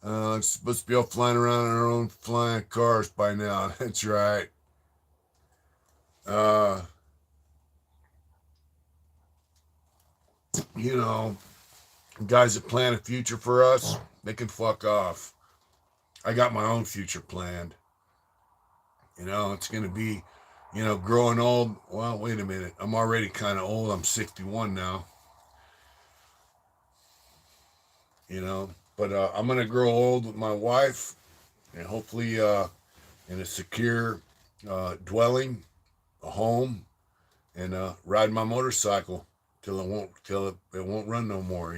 It's supposed to be all flying around in our own flying cars by now. That's right. Uh, you know, guys that plan a future for us, they can fuck off. I got my own future planned. It's going to be, growing old. Well, wait a minute. I'm already kind of old. I'm 61 now, but I'm going to grow old with my wife and hopefully in a secure dwelling, a home, and ride my motorcycle till it won't run no more.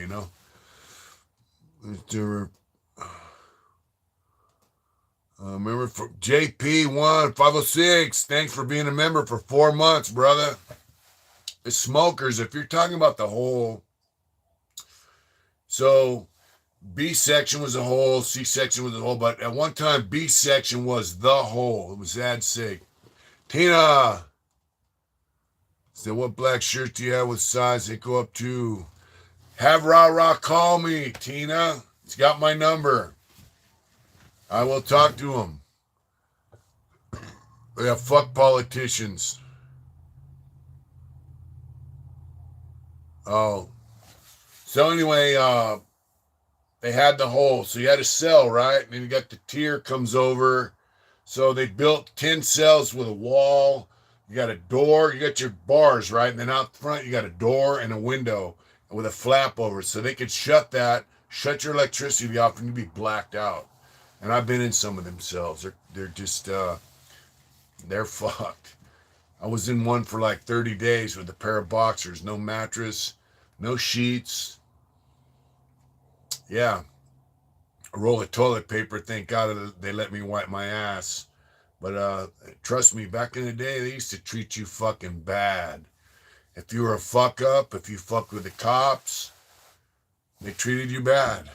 Remember for JP1506. Thanks for being a member for 4 months, brother. The smokers, if you're talking about the whole, so B section was a hole, C section was a hole, but at one time B section was the hole. It was that sick. Tina said, "What black shirt do you have with size they go up to?" Have Rah Rah call me, Tina. He's got my number. I will talk to him. Yeah, fuck politicians. Oh. So anyway, they had the hole. So you had a cell, right? And then you got the tier comes over. So they built 10 cells with a wall. You got a door. You got your bars, right? And then out front, you got a door and a window with a flap over it. So they could shut your electricity off, and you'd be blacked out. And I've been in some of them cells. They're just, they're fucked. I was in one for like 30 days with a pair of boxers, no mattress, no sheets. Yeah. A roll of toilet paper. Thank God they let me wipe my ass. But trust me, back in the day, they used to treat you fucking bad. If you were a fuck up, if you fucked with the cops, they treated you bad,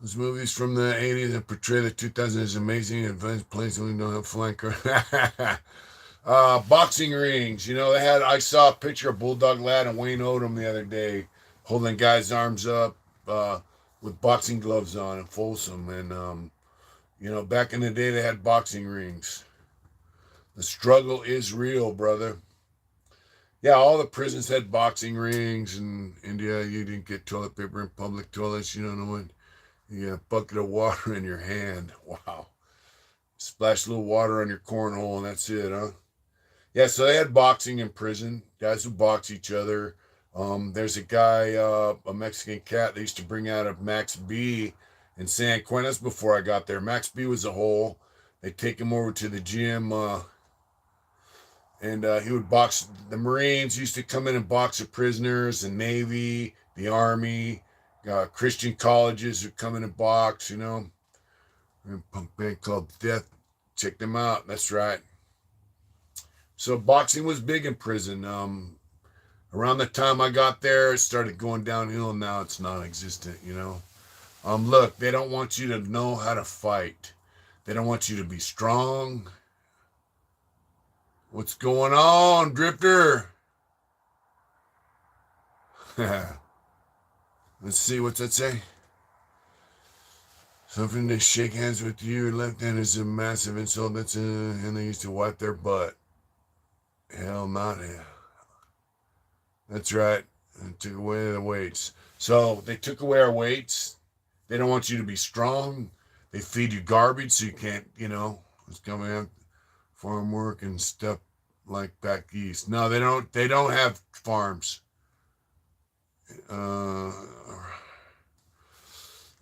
Those movies from the 80s that portray the 2000s as amazing advanced planes only don't have flying cars. Boxing rings, I saw a picture of Bulldog Lad and Wayne Odom the other day holding guys' arms up with boxing gloves on in Folsom. And, back in the day, they had boxing rings. The struggle is real, brother. Yeah, all the prisons had boxing rings. In India, you didn't get toilet paper in public toilets. You don't know what. You got a bucket of water in your hand. Wow. Splash a little water on your cornhole and that's it, huh? Yeah, so they had boxing in prison. Guys who box each other. There's a guy, a Mexican cat, they used to bring out of Max B in San Quentin. That's before I got there. Max B was a hole. They'd take him over to the gym, and he would box. The Marines used to come in and box the prisoners, the Navy, the Army, Christian colleges would come in and box, A punk band called Death. Check them out. That's right. So boxing was big in prison. Around the time I got there, it started going downhill. Now it's non-existent, Look, they don't want you to know how to fight. They don't want you to be strong. What's going on, Drifter? Let's see, what's that say? Something to shake hands with you. Left hand is a massive insult. And they used to wipe their butt. Hell, not hell. That's right. And took away the weights. So they took away our weights. They don't want you to be strong. They feed you garbage so you can't, it's coming out farm work and stuff like back east. No, they don't. They don't have farms.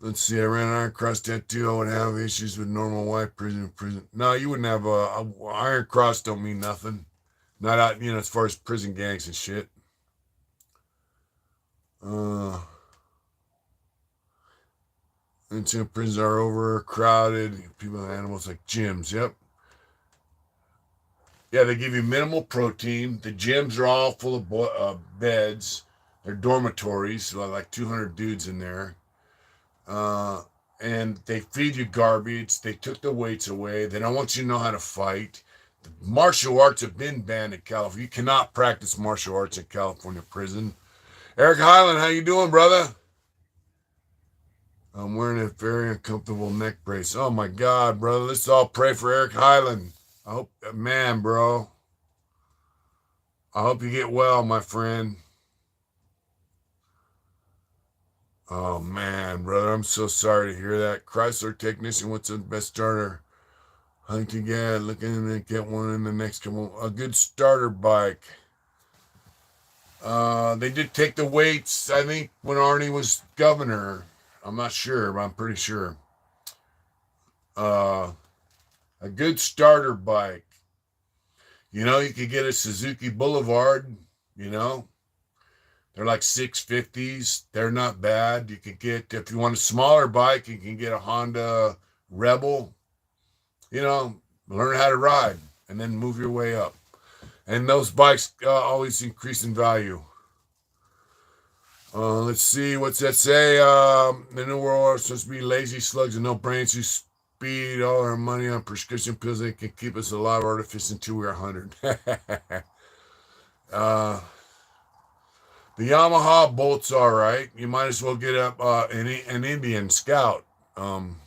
Let's see. I ran an iron cross tattoo. I would have issues with normal white prison. No, you wouldn't have a iron cross. Don't mean nothing. Not out, as far as prison gangs and shit. Until prisons are overcrowded, people have animals like gyms. Yep. Yeah, they give you minimal protein. The gyms are all full of beds. They're dormitories, so like 200 dudes in there. And they feed you garbage. They took the weights away. They don't want you to know how to fight. The martial arts have been banned in California. You cannot practice martial arts in California prison. Eric Highland, how you doing, brother? I'm wearing a very uncomfortable neck brace. Oh my God, brother. Let's all pray for Eric Highland. I hope, man, bro. I hope you get well, my friend. Oh man, brother, I'm so sorry to hear that. Chrysler technician, what's the best starter? Hunting, yeah, looking to get one in the next couple. A good starter bike. They did take the weights, I think, when Arnie was governor. I'm not sure, but I'm pretty sure. Uh, a good starter bike. You could get a Suzuki Boulevard. You know, they're like 650s. They're not bad. You could get, if you want a smaller bike, you can get a Honda Rebel. Learn how to ride and then move your way up. And those bikes always increase in value. Let's see, what's that say? The new world order supposed to be lazy slugs and no brains who speed all our money on prescription pills that can keep us alive artificially until we're 100. uh, the Yamaha Bolt's all right. You might as well get up an Indian Scout. Um,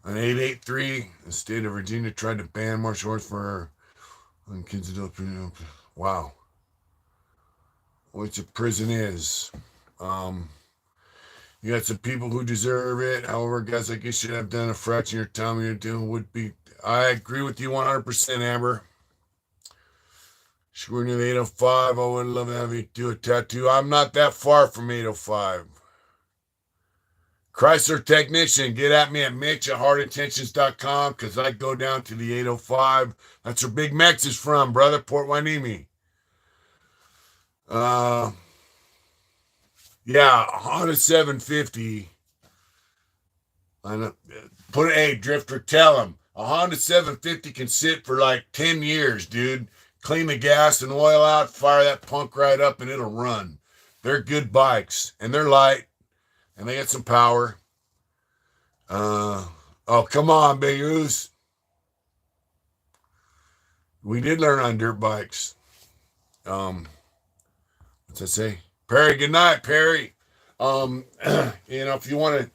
an 883, the state of Virginia tried to ban martial arts for kids adult. Wow. Which a prison is. Um, you got some people who deserve it. However, guys like you should have done a fraction of your time you're doing would be. I agree with you 100%, Amber. Sure, near the 805. I would love to have you do a tattoo. I'm not that far from 805. Chrysler technician, get at me at Mitch at hardintentions.com because I go down to the 805. That's where Big Mex is from, brother. Port Hueneme. Yeah, Honda 750. I know. Drifter, tell him a Honda 750 can sit for like 10 years, dude. Clean the gas and oil out, fire that punk right up, and it'll run. They're good bikes, and they're light, and they got some power. Oh, come on, Big Oos. We did learn on dirt bikes. What's that say? Perry, good night, Perry. If you want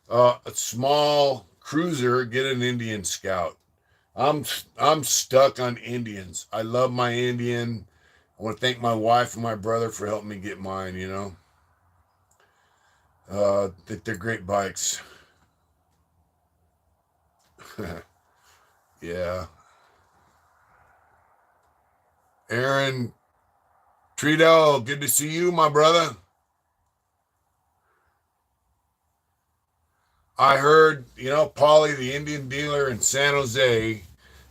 a small cruiser, get an Indian Scout. I'm stuck on Indians. I love my Indian. I want to thank my wife and my brother for helping me get mine. They're great bikes. Yeah. Aaron Trito, good to see you, my brother. I heard, Paulie, the Indian dealer in San Jose,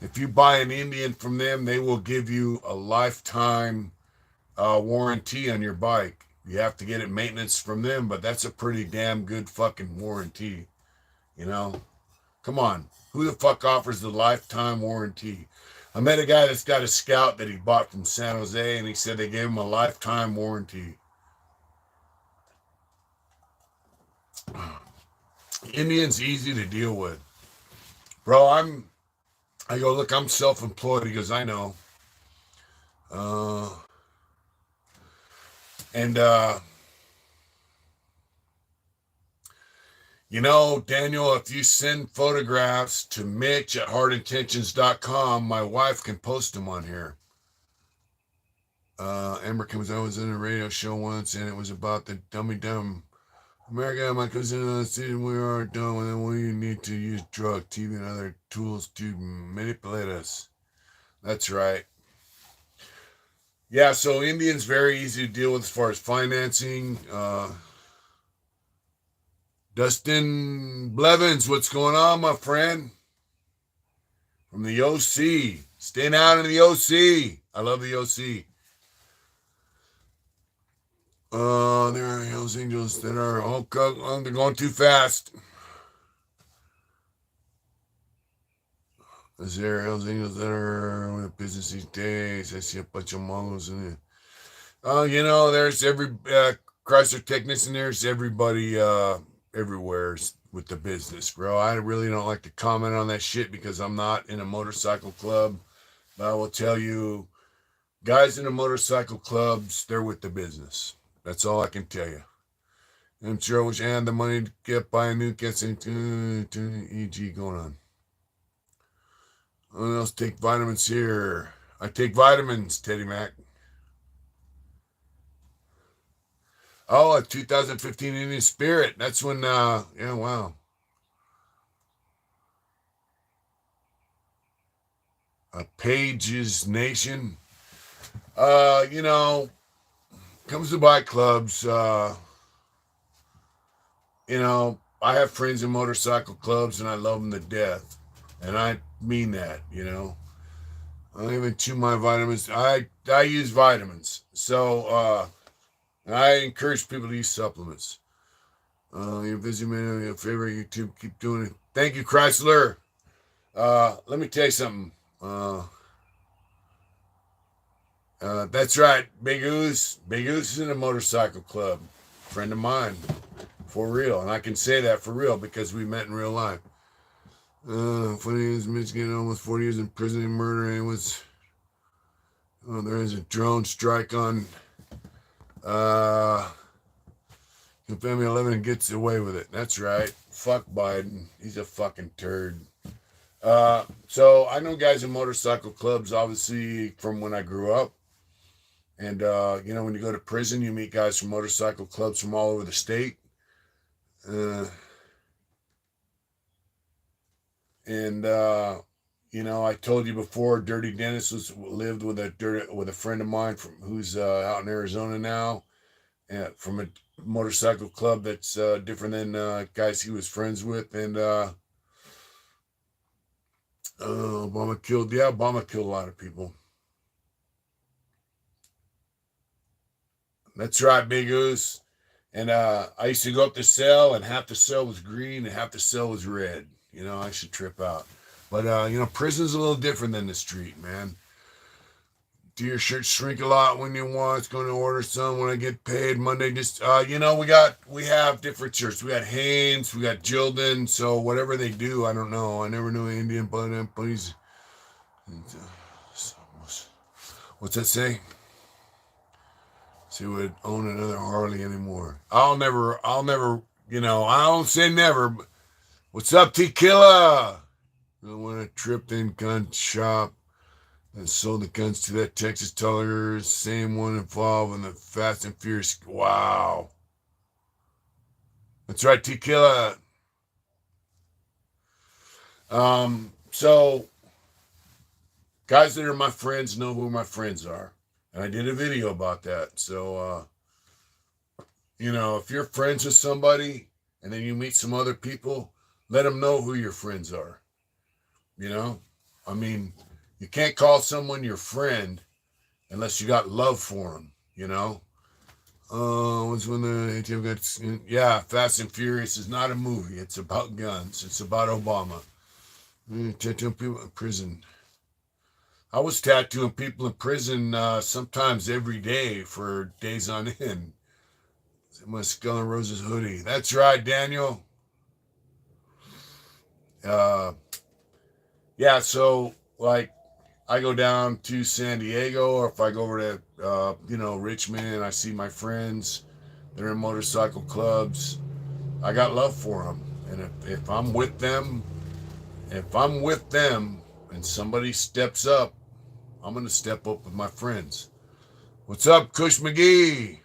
if you buy an Indian from them, they will give you a lifetime warranty on your bike. You have to get it maintenance from them, but that's a pretty damn good fucking warranty. Come on. Who the fuck offers the lifetime warranty? I met a guy that's got a Scout that he bought from San Jose, and he said they gave him a lifetime warranty. Indian's easy to deal with. Bro, I go, look, I'm self-employed. He goes, I know. And Daniel, if you send photographs to Mitch at hardintentions.com, my wife can post them on here. Amber comes, I was in a radio show once, and it was about the dumb America. My cousin in the city, we are done with it. We need to use drug, TV, and other tools to manipulate us. That's right. Yeah, so Indian's very easy to deal with as far as financing. Dustin Blevins, what's going on, my friend? From the OC. Staying out in the OC. I love the OC. There are Hells Angels that are, they're going too fast. Is there Hells Angels that are with business these days? I see a bunch of Mongols in it. There's every Chrysler technician. There's everybody everywhere with the business, bro. I really don't like to comment on that shit because I'm not in a motorcycle club. But I will tell you, guys in the motorcycle clubs, they're with the business. That's all I can tell you. I'm sure I wish I had the money to get buy a new gets into EG going on. What else take vitamins here? I take vitamins, Teddy Mac. Oh, a 2015 Indian Spirit. That's when, yeah, wow. Page's Nation. You know, comes to bike clubs. You know, I have friends in motorcycle clubs and I love them to death. And I mean that, you know. I don't even chew my vitamins. I use vitamins. So, I encourage people to use supplements. You're busy man, your favorite YouTube, keep doing it. Thank you, Chrysler. Let me tell you something. That's right, Big Ooze. Big Ooze is in a motorcycle club. Friend of mine. For real. And I can say that for real because we met in real life. Funny is Mitch getting almost 40 years in prison and murder, and it was there is a drone strike on Family 11 and gets away with it. That's right. Fuck Biden. He's a fucking turd. So I know guys in motorcycle clubs, obviously, from when I grew up. And, you know, when you go to prison, you meet guys from motorcycle clubs from all over the state. You know, I told you before, Dirty Dennis lived with a friend of mine who's out in Arizona now, from a motorcycle club that's different than guys he was friends with. And Obama killed a lot of people. That's right, Big Goose. And I used to go up the cell, and half the cell was green and half the cell was red. You know, I should trip out. But, you know, prison's a little different than the street, man. Do your shirt shrink a lot when you want? It's going to order some when I get paid Monday. Just, you know, we have different shirts. We got Hanes, we got Jilden. So whatever they do, I don't know. I never knew Indian, but he's, what's that say? She would own another Harley anymore. I'll never, you know, I don't say never, but what's up, Tequila? When I tripped in gun shop and sold the guns to that Texas teller, same one involved in the Fast and Furious. Wow. That's right, Tequila. So guys that are my friends know who my friends are. And I did a video about that. So, you know, if you're friends with somebody and then you meet some other people, let them know who your friends are. You know, I mean, you can't call someone your friend unless you got love for them, you know? Was when the ATM got, yeah, Fast and Furious is not a movie. It's about guns. It's about Obama. Tattooing people in prison. I was tattooing people in prison sometimes every day for days on end. My Skull and Roses hoodie. That's right, Daniel. Yeah, so like I go down to San Diego, or if I go over to you know, Richmond, I see my friends. They're in motorcycle clubs. I got love for them, and if I'm with them, and somebody steps up, I'm gonna step up with my friends. What's up, Kush McGee?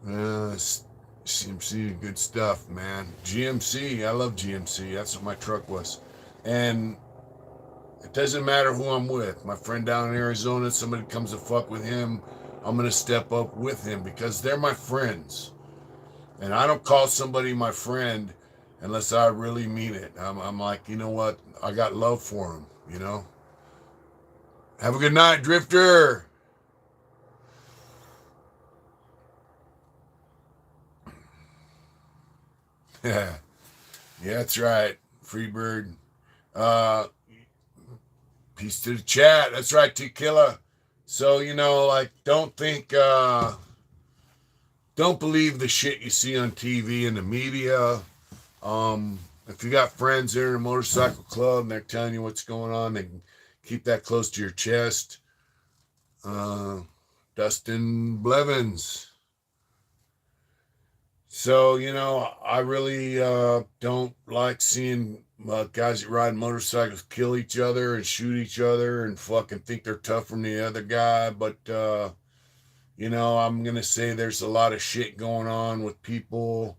CMC, good stuff, man. GMC, I love GMC. That's what my truck was. And it doesn't matter who I'm with. My friend down in Arizona, somebody comes to fuck with him, I'm going to step up with him because they're my friends. And I don't call somebody my friend unless I really mean it. I'm like, you know what? I got love for him, you know? Have a good night, Drifter. Yeah, that's right. Freebird. Uh, Peace to the chat. That's right, Tequila. So, you know, like, don't believe the shit you see on TV and the media. If you got friends there in a motorcycle club and they're telling you what's going on, they can keep that close to your chest. Dustin Blevins. So, you know, I really don't like seeing guys that ride motorcycles kill each other and shoot each other and fucking think they're tougher than the other guy. But, I'm going to say there's a lot of shit going on with people.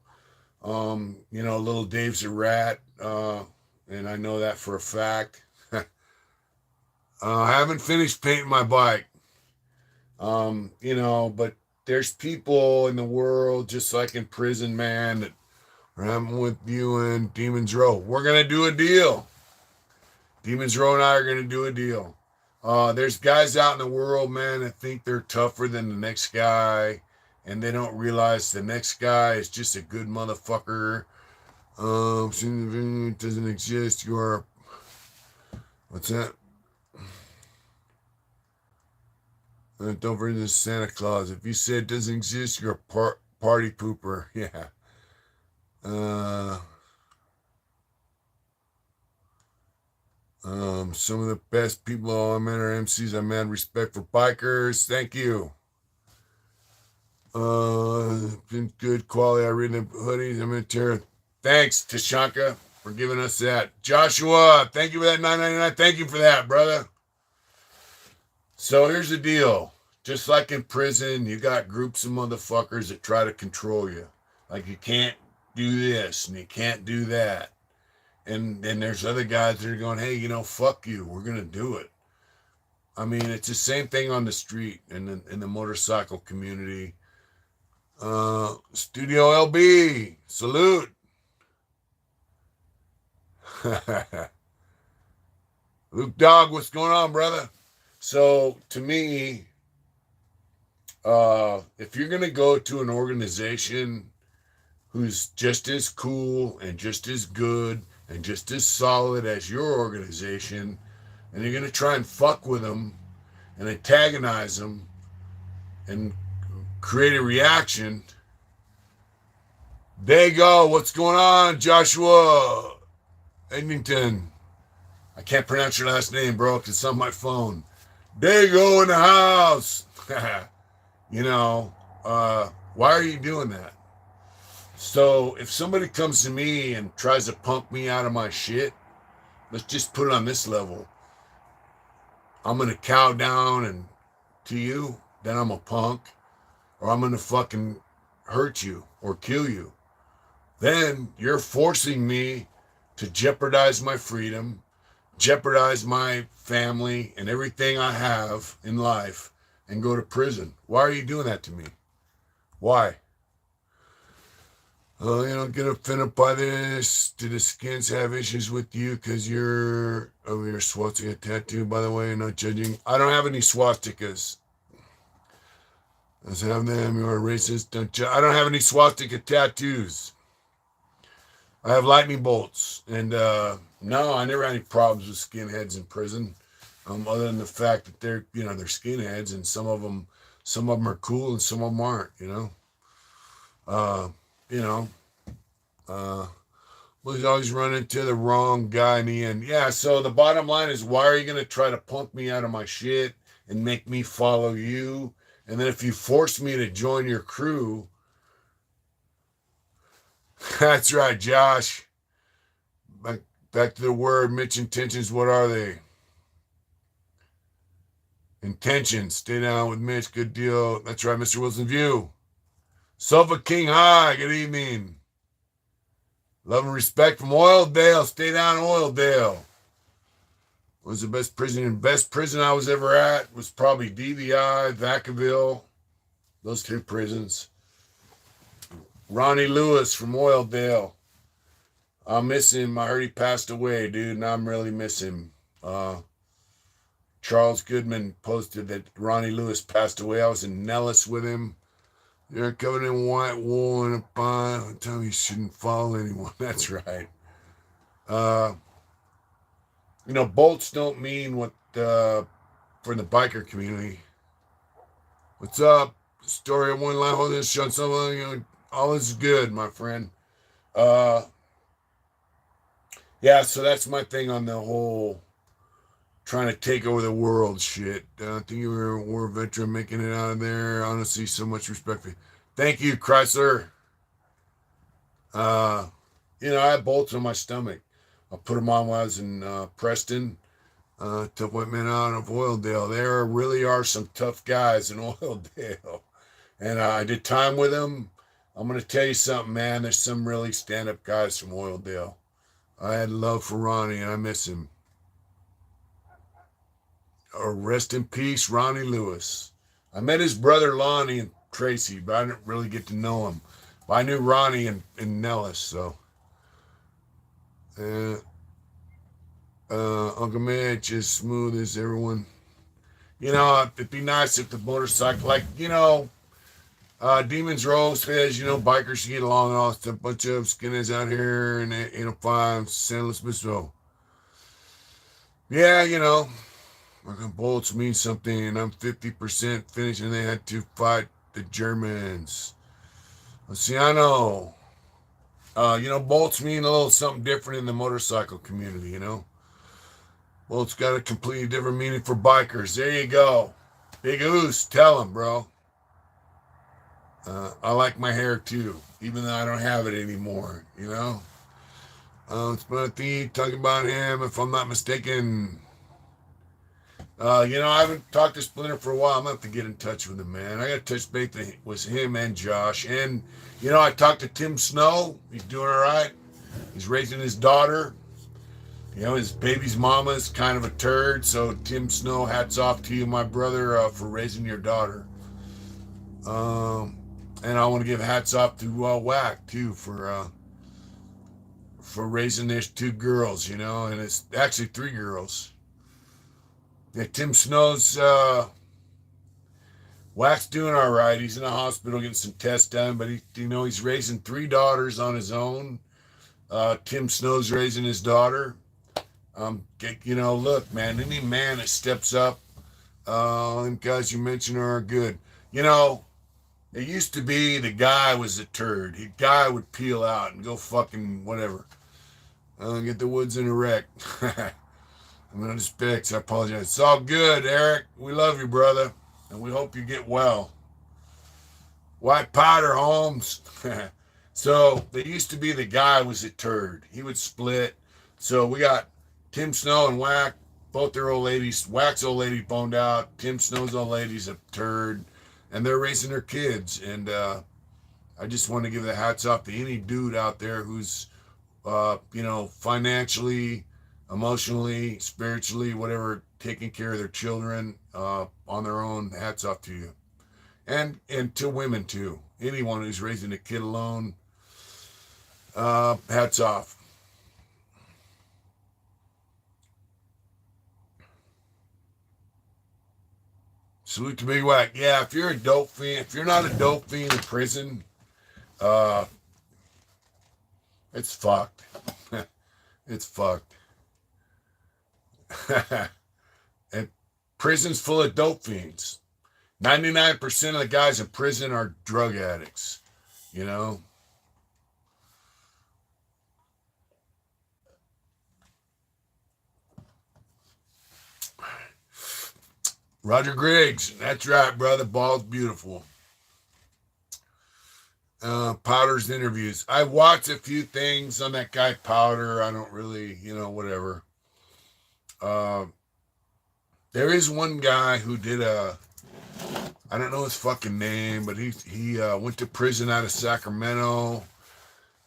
Little Dave's a rat, and I know that for a fact. I haven't finished painting my bike. But there's people in the world, just like in prison, man, that are having with you and Demons Row. We're going to do a deal. Demons Row and I are going to do a deal. There's guys out in the world, man, that think they're tougher than the next guy, and they don't realize the next guy is just a good motherfucker. It doesn't exist. You are, what's that? Don't forget Santa Claus. If you say it doesn't exist, you're a party pooper. Yeah. Some of the best people I met are MCs. I met respect for bikers. Thank you. Been good quality. I read the hoodies. I'm in terror. Thanks, Tashanka, for giving us that. Joshua, thank you for that $9.99. Thank you for that, brother. So here's the deal. Just like in prison, you got groups of motherfuckers that try to control you. Like you can't do this and you can't do that. And then there's other guys that are going, hey, fuck you. We're going to do it. I mean, it's the same thing on the street and in the motorcycle community. Studio LB, salute. Luke Dog, what's going on, brother? So to me, if you're going to go to an organization who's just as cool and just as good and just as solid as your organization, and you're going to try and fuck with them and antagonize them and create a reaction, there you go. What's going on, Joshua Eglinton? I can't pronounce your last name, bro, because it's on my phone. There you go in the house. Why are you doing that? So if somebody comes to me and tries to punk me out of my shit, let's just put it on this level. I'm going to cow down and to you, then I'm a punk, or I'm going to fucking hurt you or kill you. Then you're forcing me to jeopardize my freedom, jeopardize my family and everything I have in life, and go to prison. Why are you doing that to me? Why? Get offended by this. Do the skins have issues with you because you're over your swastika tattoo, by the way, not judging. I don't have any swastikas. Let's have them. You're a racist. I don't have any swastika tattoos. I have lightning bolts. And no, I never had any problems with skinheads in prison. Other than the fact that they're skinheads, and some of them are cool and some of them aren't, we'll always run into the wrong guy in the end. Yeah, so the bottom line is, why are you going to try to punk me out of my shit and make me follow you? And then if you force me to join your crew, that's right, Josh. Back to the word, Mitch, intentions, what are they? Intentions, stay down with Mitch, good deal. That's right, Mr. Wilson View. Suffolk King, hi, good evening. Love and respect from Oildale. Stay down in Oildale. What was the best prison? Best prison I was ever at was probably DVI, Vacaville. Those two prisons. Ronnie Lewis from Oildale. I miss him. I heard he passed away, dude, and I'm really miss him. Charles Goodman posted that Ronnie Lewis passed away. I was in Nellis with him. They're covered in white wool and a pine. Tell me you shouldn't follow anyone. That's right. Bolts don't mean what for the biker community. What's up? Story of one line holding this shot. All is good, my friend. Yeah, so that's my thing on the whole trying to take over the world shit. I think you were a war veteran making it out of there. Honestly, so much respect for you. Thank you, Chrysler. I had bolts on my stomach. I put them on when I was in Preston. Took white men out of Oildale. There really are some tough guys in Oildale. And I did time with him. I'm going to tell you something, man. There's some really stand-up guys from Oildale. I had love for Ronnie, and I miss him. Or rest in peace, Ronnie Lewis. I met his brother Lonnie and Tracy, but I didn't really get to know him. But I knew Ronnie and Nellis, so. Uh, Uncle Mitch is smooth as everyone. You know, it'd be nice if the motorcycle, like, Demons Row says, bikers should get along and all stuff. A bunch of skinheads out here in 805 San Luis Obispo. Yeah, fucking bullets mean something. I'm 50% finished and they had to fight the Germans. Luciano. Bolts mean a little something different in the motorcycle community, Bolts got a completely different meaning for bikers. There you go. Big Oos, tell him, bro. I like my hair too, even though I don't have it anymore, It's Timothy talking about him, if I'm not mistaken. I haven't talked to Splinter for a while. I'm going to have to get in touch with him, man. I got to touch base with him and Josh. And, I talked to Tim Snow. He's doing all right. He's raising his daughter. His baby's mama is kind of a turd. So, Tim Snow, hats off to you, my brother, for raising your daughter. And I want to give hats off to Whack, too, for raising their 2 girls, and it's actually 3 girls. Yeah, Tim Snow's Whack's doing all right. He's in the hospital getting some tests done, but he's raising 3 daughters on his own. Tim Snow's raising his daughter. Look, man, any man that steps up, them guys you mentioned are good. It used to be the guy was a turd. The guy would peel out and go fucking whatever. Get the woods in a wreck. I'm going to specs. I apologize. It's all good, Eric. We love you, brother. And we hope you get well. White powder, Holmes. So, they used to be the guy was a turd. He would split. So, we got Tim Snow and Whack. Both their old ladies. Whack's old lady boned out. Tim Snow's old lady's a turd. And they're raising their kids. And I just want to give the hats off to any dude out there who's, financially, emotionally, spiritually, whatever, taking care of their children on their own. Hats off to you. And to women, too. Anyone who's raising a kid alone, hats off. Salute to Big Whack. Yeah, if you're a dope fiend, if you're not a dope fiend in prison, it's fucked. It's fucked. And prison's full of dope fiends. 99% of the guys in prison are drug addicts, Roger Griggs, that's right, brother. Ball's beautiful. Powder's interviews. I watched a few things on that guy Powder. I don't really, whatever. There is one guy who did I don't know his fucking name, but he went to prison out of Sacramento.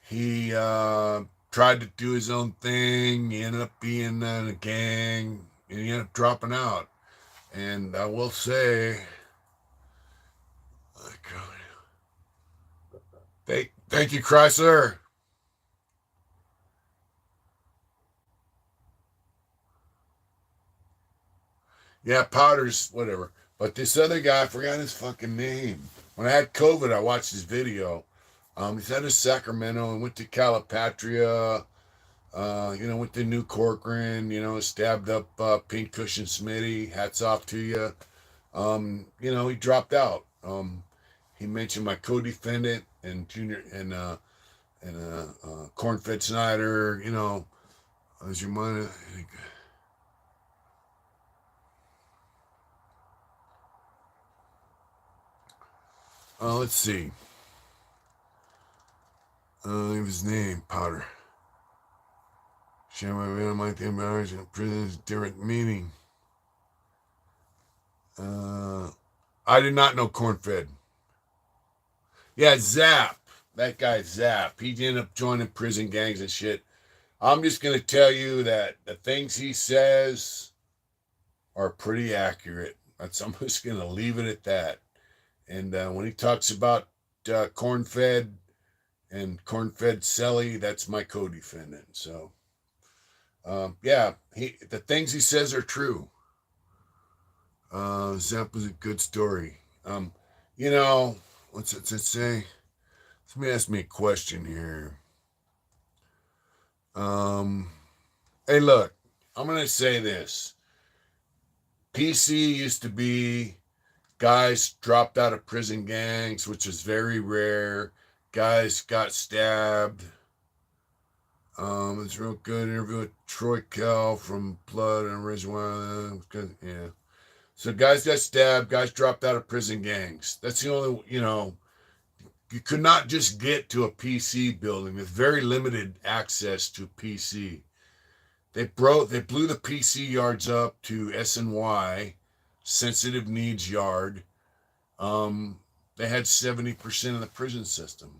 He tried to do his own thing. He ended up being in a gang, and he ended up dropping out. And I will say, thank you, Chrysler. Yeah, Powder's whatever. But this other guy, I forgot his fucking name. When I had COVID, I watched his video. He's out of Sacramento and went to Calipatria. Went to New Corcoran. Stabbed up Pink Cushion Smitty. Hats off to you. He dropped out. He mentioned my co-defendant and Junior and Cornfed Snyder. As your mind. Let's see. His name, Powder. Share my real mind, the marriage in prison is different meaning. I did not know Cornfed. Yeah, Zap. That guy Zap. He ended up joining prison gangs and shit. I'm just gonna tell you that the things he says are pretty accurate. I'm just gonna leave it at that. And when he talks about corn-fed and corn-fed Selly, that's my co-defendant. So yeah, the things he says are true. Zap was a good story. You know, what's it say? Let me ask me a question here. Um, hey, look, I'm gonna say this. PC used to be guys dropped out of prison gangs, which is very rare. Guys got stabbed. It's a real good interview with Troy Kell from Blood and Original. Yeah. So guys got stabbed. Guys dropped out of prison gangs. That's the only, you could not just get to a PC building. There's very limited access to PC. They blew the PC yards up to SNY, sensitive needs yard. They had 70% of the prison system.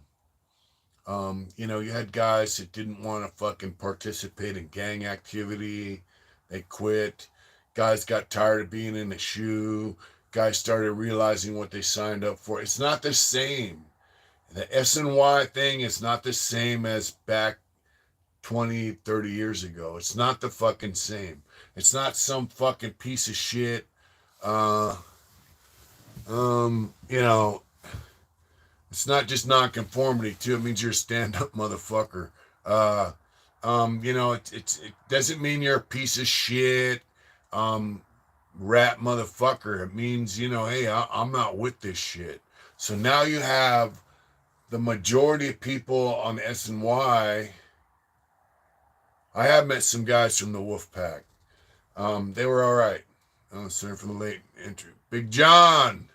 You had guys that didn't want to fucking participate in gang activity. They quit. Guys got tired of being in the shoe. Guys started realizing what they signed up for. It's not the same. The SNY thing is not the same as back 20, 30 years ago. It's not the fucking same. It's not some fucking piece of shit. Uh, you know, it's not just nonconformity too. It means you're a stand-up motherfucker. It doesn't mean you're a piece of shit, rat motherfucker. It means, hey, I'm not with this shit. So now you have the majority of people on SNY. I have met some guys from the Wolf Pack. They were all right. Oh, sorry for the late entry. Big John,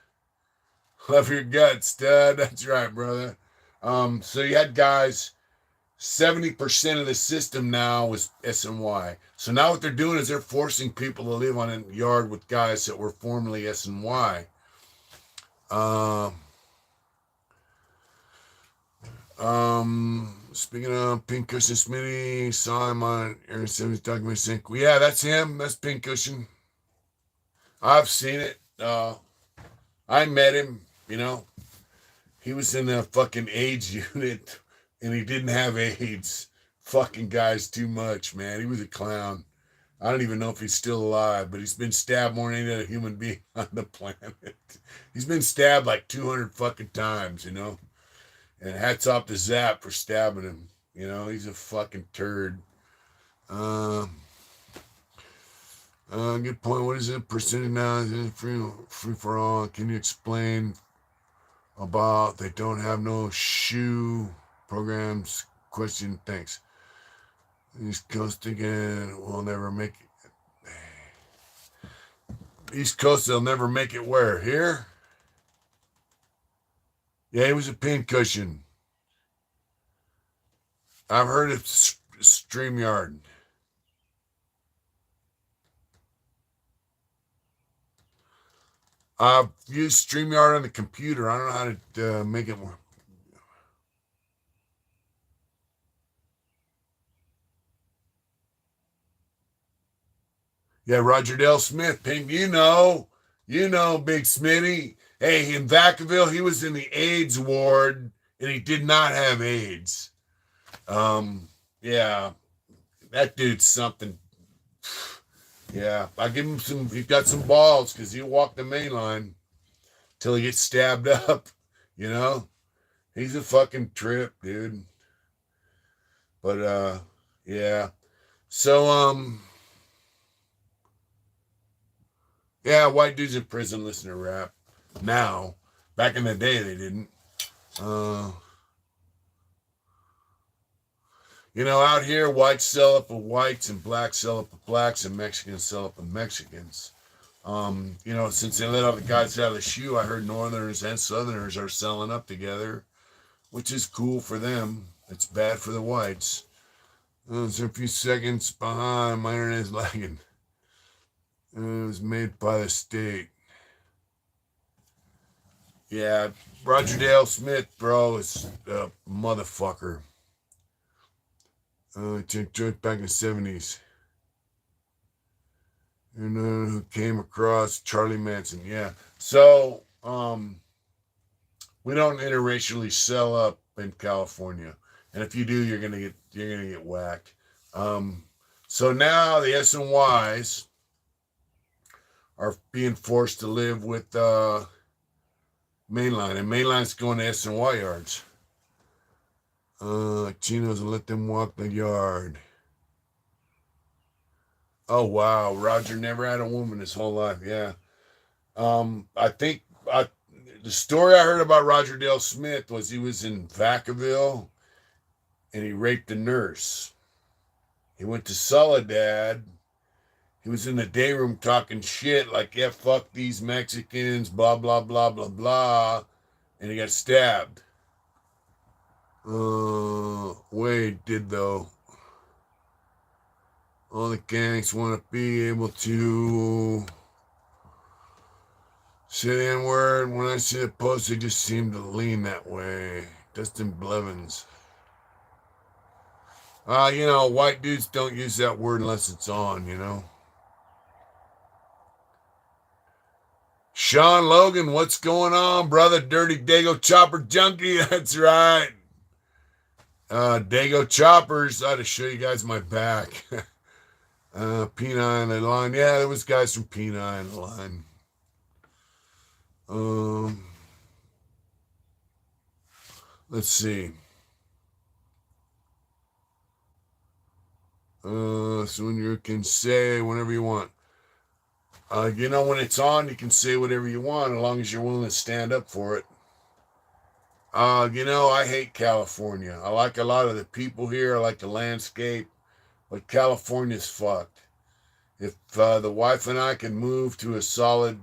love your guts, stud. That's right, brother. So you had guys. 70% of the system now was SNY. So now what they're doing is they're forcing people to live on a yard with guys that were formerly SNY. Speaking of Pincushion Smitty, saw him on Aaron Simmons documentary saying, yeah, that's him. That's Pincushion. I've seen it. I met him, He was in the fucking AIDS unit and he didn't have AIDS. Fucking guys too much, man. He was a clown. I don't even know if he's still alive, but he's been stabbed more than any other human being on the planet. He's been stabbed like 200 fucking times, And hats off to Zap for stabbing him. He's a fucking turd. Good point. What is it? Percentage now is free for all. Can you explain about they don't have no shoe programs? Question. Thanks. East Coast again will never make it. East Coast, they'll never make it where? Here? Yeah, he was a pincushion. I've heard of StreamYard. I've used StreamYard on the computer. I don't know how to make it work. Yeah, Roger Dale Smith, Pink, Big Smitty. Hey, in Vacaville, he was in the AIDS ward, and he did not have AIDS. Yeah, that dude's something. Yeah, I give him some. He's got some balls because he'll walk the main line till he gets stabbed up. He's a fucking trip, dude. But yeah. So yeah, white dudes in prison listen to rap now. Back in the day, they didn't. Out here, whites sell up with whites and blacks sell up with blacks and Mexicans sell up with Mexicans. Since they let all the guys out of the shoe, I heard Northerners and Southerners are selling up together, which is cool for them. It's bad for the whites. It's a few seconds behind. My internet is lagging. It was made by the state. Yeah, Roger Dale Smith, bro, is a motherfucker. Joined back in the 70s. And who came across Charlie Manson. Yeah. So, we don't interracially sell up in California. And if you do, you're gonna get whacked. So now the SNYs are being forced to live with Mainline, and Mainline's going to SNY yards. Chinos will let them walk the yard. Oh wow, Roger never had a woman his whole life. Yeah. I think the story I heard about Roger Dale Smith was he was in Vacaville and he raped a nurse. He went to Soledad. He was in the day room talking shit like, yeah, fuck these Mexicans, blah, blah, blah, blah, blah. And he got stabbed. Wade did, though. All the gangs want to be able to say the N-word. When I see the post, they just seem to lean that way. Dustin Blevins. White dudes don't use that word unless it's on, Sean Logan, what's going on, brother? Dirty Dago Chopper Junkie, that's right. Dago Choppers, I had to show you guys my back. P9 in the line. Yeah, there was guys from P9 in the line. Let's see. So when you can say whatever you want. When it's on, you can say whatever you want as long as you're willing to stand up for it. I hate California. I like a lot of the people here. I like the landscape. But California's fucked. If the wife and I could move to a solid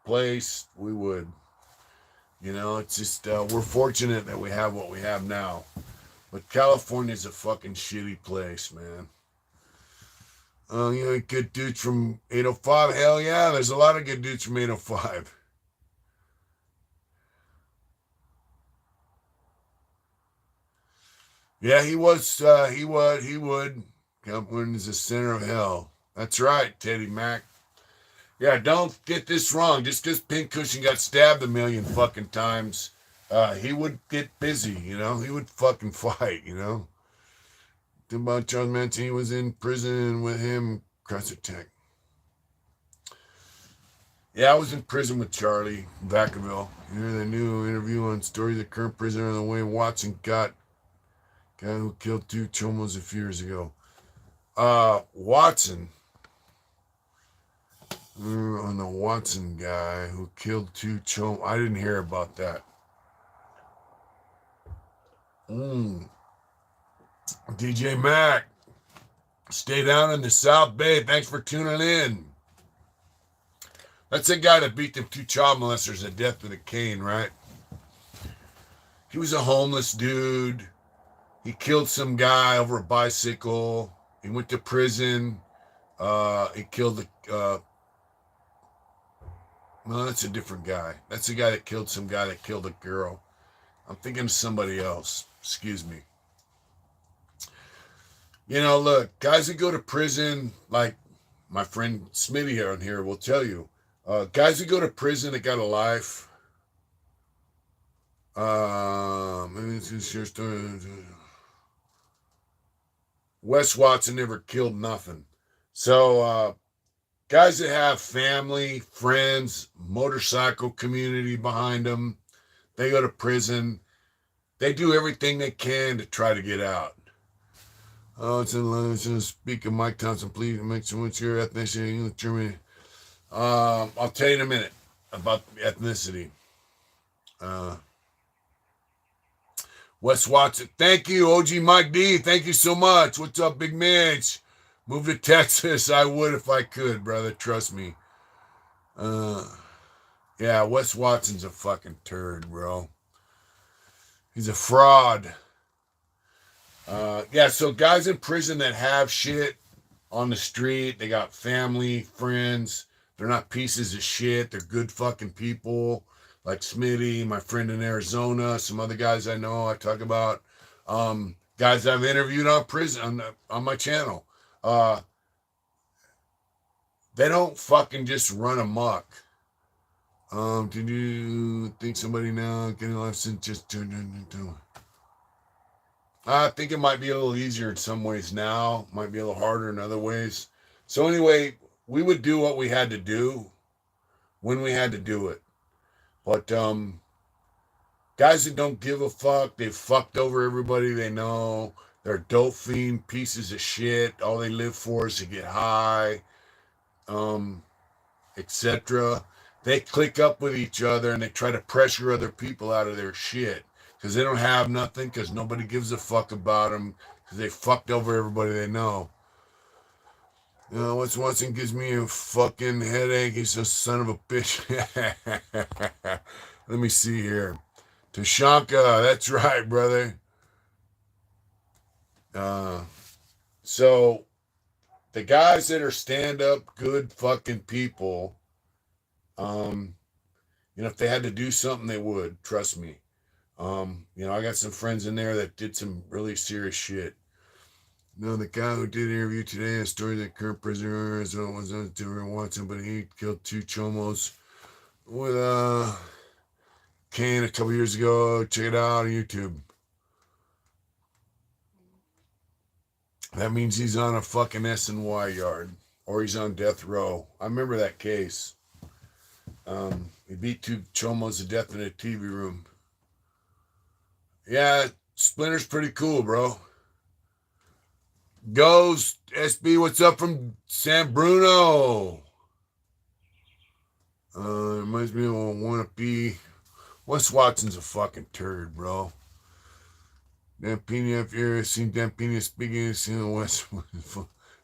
place, we would. It's just, we're fortunate that we have what we have now. But California's a fucking shitty place, man. Good dudes from 805. Hell yeah, there's a lot of good dudes from 805. Yeah, he would. California is the center of hell. That's right, Teddy Mack. Yeah, don't get this wrong. Just because Pincushion got stabbed a million fucking times, he would get busy, He would fucking fight, About Charles Manson, he was in prison with him, cross attack. Yeah, I was in prison with Charlie Vacaville. The new interview on story of the current prisoner on the way Watson got. Guy who killed 2 chomos a few years ago. Watson. On the Watson guy who killed 2 chomos. I didn't hear about that. DJ Mac. Stay down in the South Bay. Thanks for tuning in. That's the guy that beat them 2 child molesters to death with a cane, right? He was a homeless dude. He killed some guy over a bicycle. He went to prison. He killed the... no, that's a different guy. That's the guy that killed some guy that killed a girl. I'm thinking of somebody else. Excuse me. Look, guys that go to prison, like my friend Smitty on here will tell you, guys that go to prison that got a life, maybe it's just your story. Wes Watson never killed nothing. So, guys that have family, friends, motorcycle community behind them, they go to prison. They do everything they can to try to get out. Oh, it's in London. Speak of Mike Thompson, please make sure what's your ethnicity. Germany. I'll tell you in a minute about ethnicity. Wes Watson. Thank you, OG Mike D. Thank you so much. What's up, Big Mitch? Move to Texas. I would if I could, brother. Trust me. Yeah, Wes Watson's a fucking turd, bro. He's a fraud. Yeah, so guys in prison that have shit on the street, they got family, friends. They're not pieces of shit. They're good fucking people. like Smitty, my friend in Arizona, some other guys I know. I talk about guys I've interviewed on prison on my channel. They don't fucking just run amok. Did you think somebody now getting a license just turned into? I think it might be a little easier in some ways now, might be a little harder in other ways. So anyway, we would do what we had to do when we had to do it. But guys that don't give a fuck, they fucked over everybody they know. They're dope fiend pieces of shit. All they live for is to get high, etc. They click up with each other and they try to pressure other people out of their shit because they don't have nothing, because nobody gives a fuck about them, because they fucked over everybody they know. You know, what's Watson gives me a fucking headache. He's a son of a bitch. Let me see here. Tashanka, that's right, brother. So the guys that are stand-up, good fucking people, if they had to do something, they would. Trust me. I got some friends in there that did some really serious shit. No, the guy who did the interview today, a story that current prisoner was on to Watson, but he killed 2 chomos with a cane a couple years ago. Check it out on YouTube. That means he's on a fucking S&Y yard, or he's on death row. I remember that case. He beat 2 chomos to death in a TV room. Yeah, Splinter's pretty cool, bro. Ghost SB, what's up from San Bruno? Reminds me of a wannabe. Wes Watson's a fucking turd, bro. Dan Pena, if you ever seen Dan Pena speaking, seen Wes.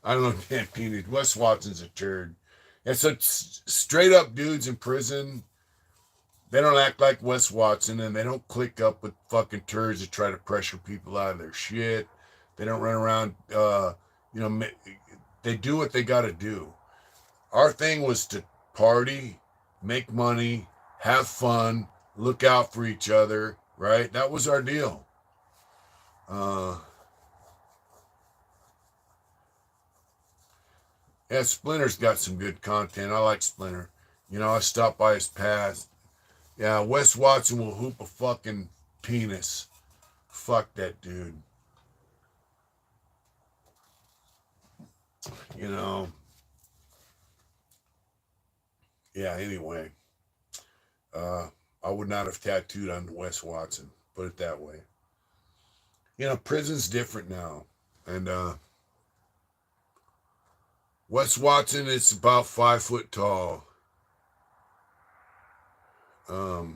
I don't know Dan Pena. Wes Watson's a turd. And so straight up dudes in prison, they don't act like Wes Watson, and they don't click up with fucking turds to try to pressure people out of their shit. They don't run around, they do what they got to do. Our thing was to party, make money, have fun, look out for each other, right? That was our deal. Yeah, Splinter's got some good content. I like Splinter. I stopped by his past. Yeah, Wes Watson will hoop a fucking penis. Fuck that dude. Yeah, anyway. I would not have tattooed on Wes Watson. Put it that way. Prison's different now. And Wes Watson is about 5 foot tall. I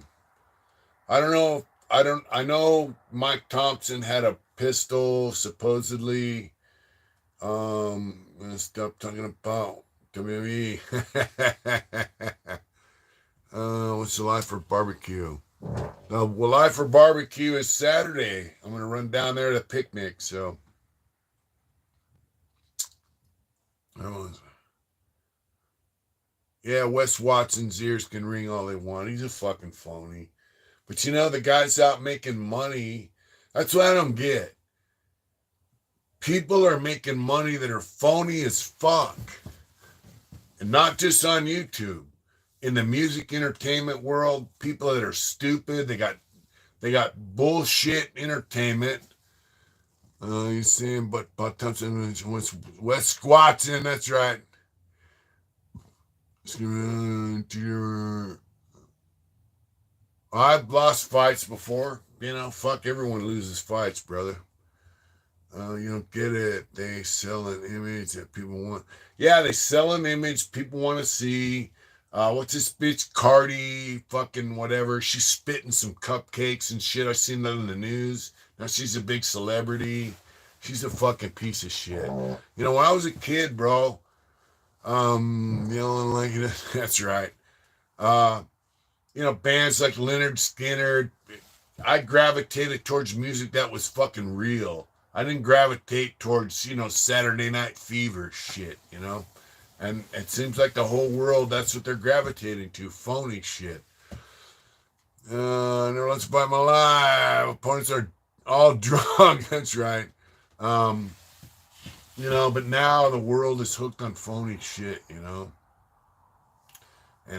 don't know. I know Mike Thompson had a pistol, supposedly. Let's stop talking about WWE. What's the life for barbecue? The life for barbecue is Saturday. I'm gonna run down there to picnic. So, yeah, Wes Watson's ears can ring all they want. He's a fucking phony. But the guy's out making money. That's what I don't get. People are making money that are phony as fuck. And not just on YouTube. In the music entertainment world, people that are stupid, they got bullshit entertainment. You're saying, but Thompson, Wes Watson, that's right. I've lost fights before. Fuck, everyone loses fights, brother. You don't get it. They sell an image that people want. Yeah, they sell an image people want to see. What's this bitch, Cardi, fucking whatever. She's spitting some cupcakes and shit. I seen that in the news. Now she's a big celebrity. She's a fucking piece of shit. When I was a kid, bro, like, that's right. Bands like Leonard Skinner, I gravitated towards music that was fucking real. I didn't gravitate towards, Saturday Night Fever shit, And it seems like the whole world, that's what they're gravitating to, phony shit. Never lets bite my life. Opponents are all drunk. That's right. Um, but now the world is hooked on phony shit, and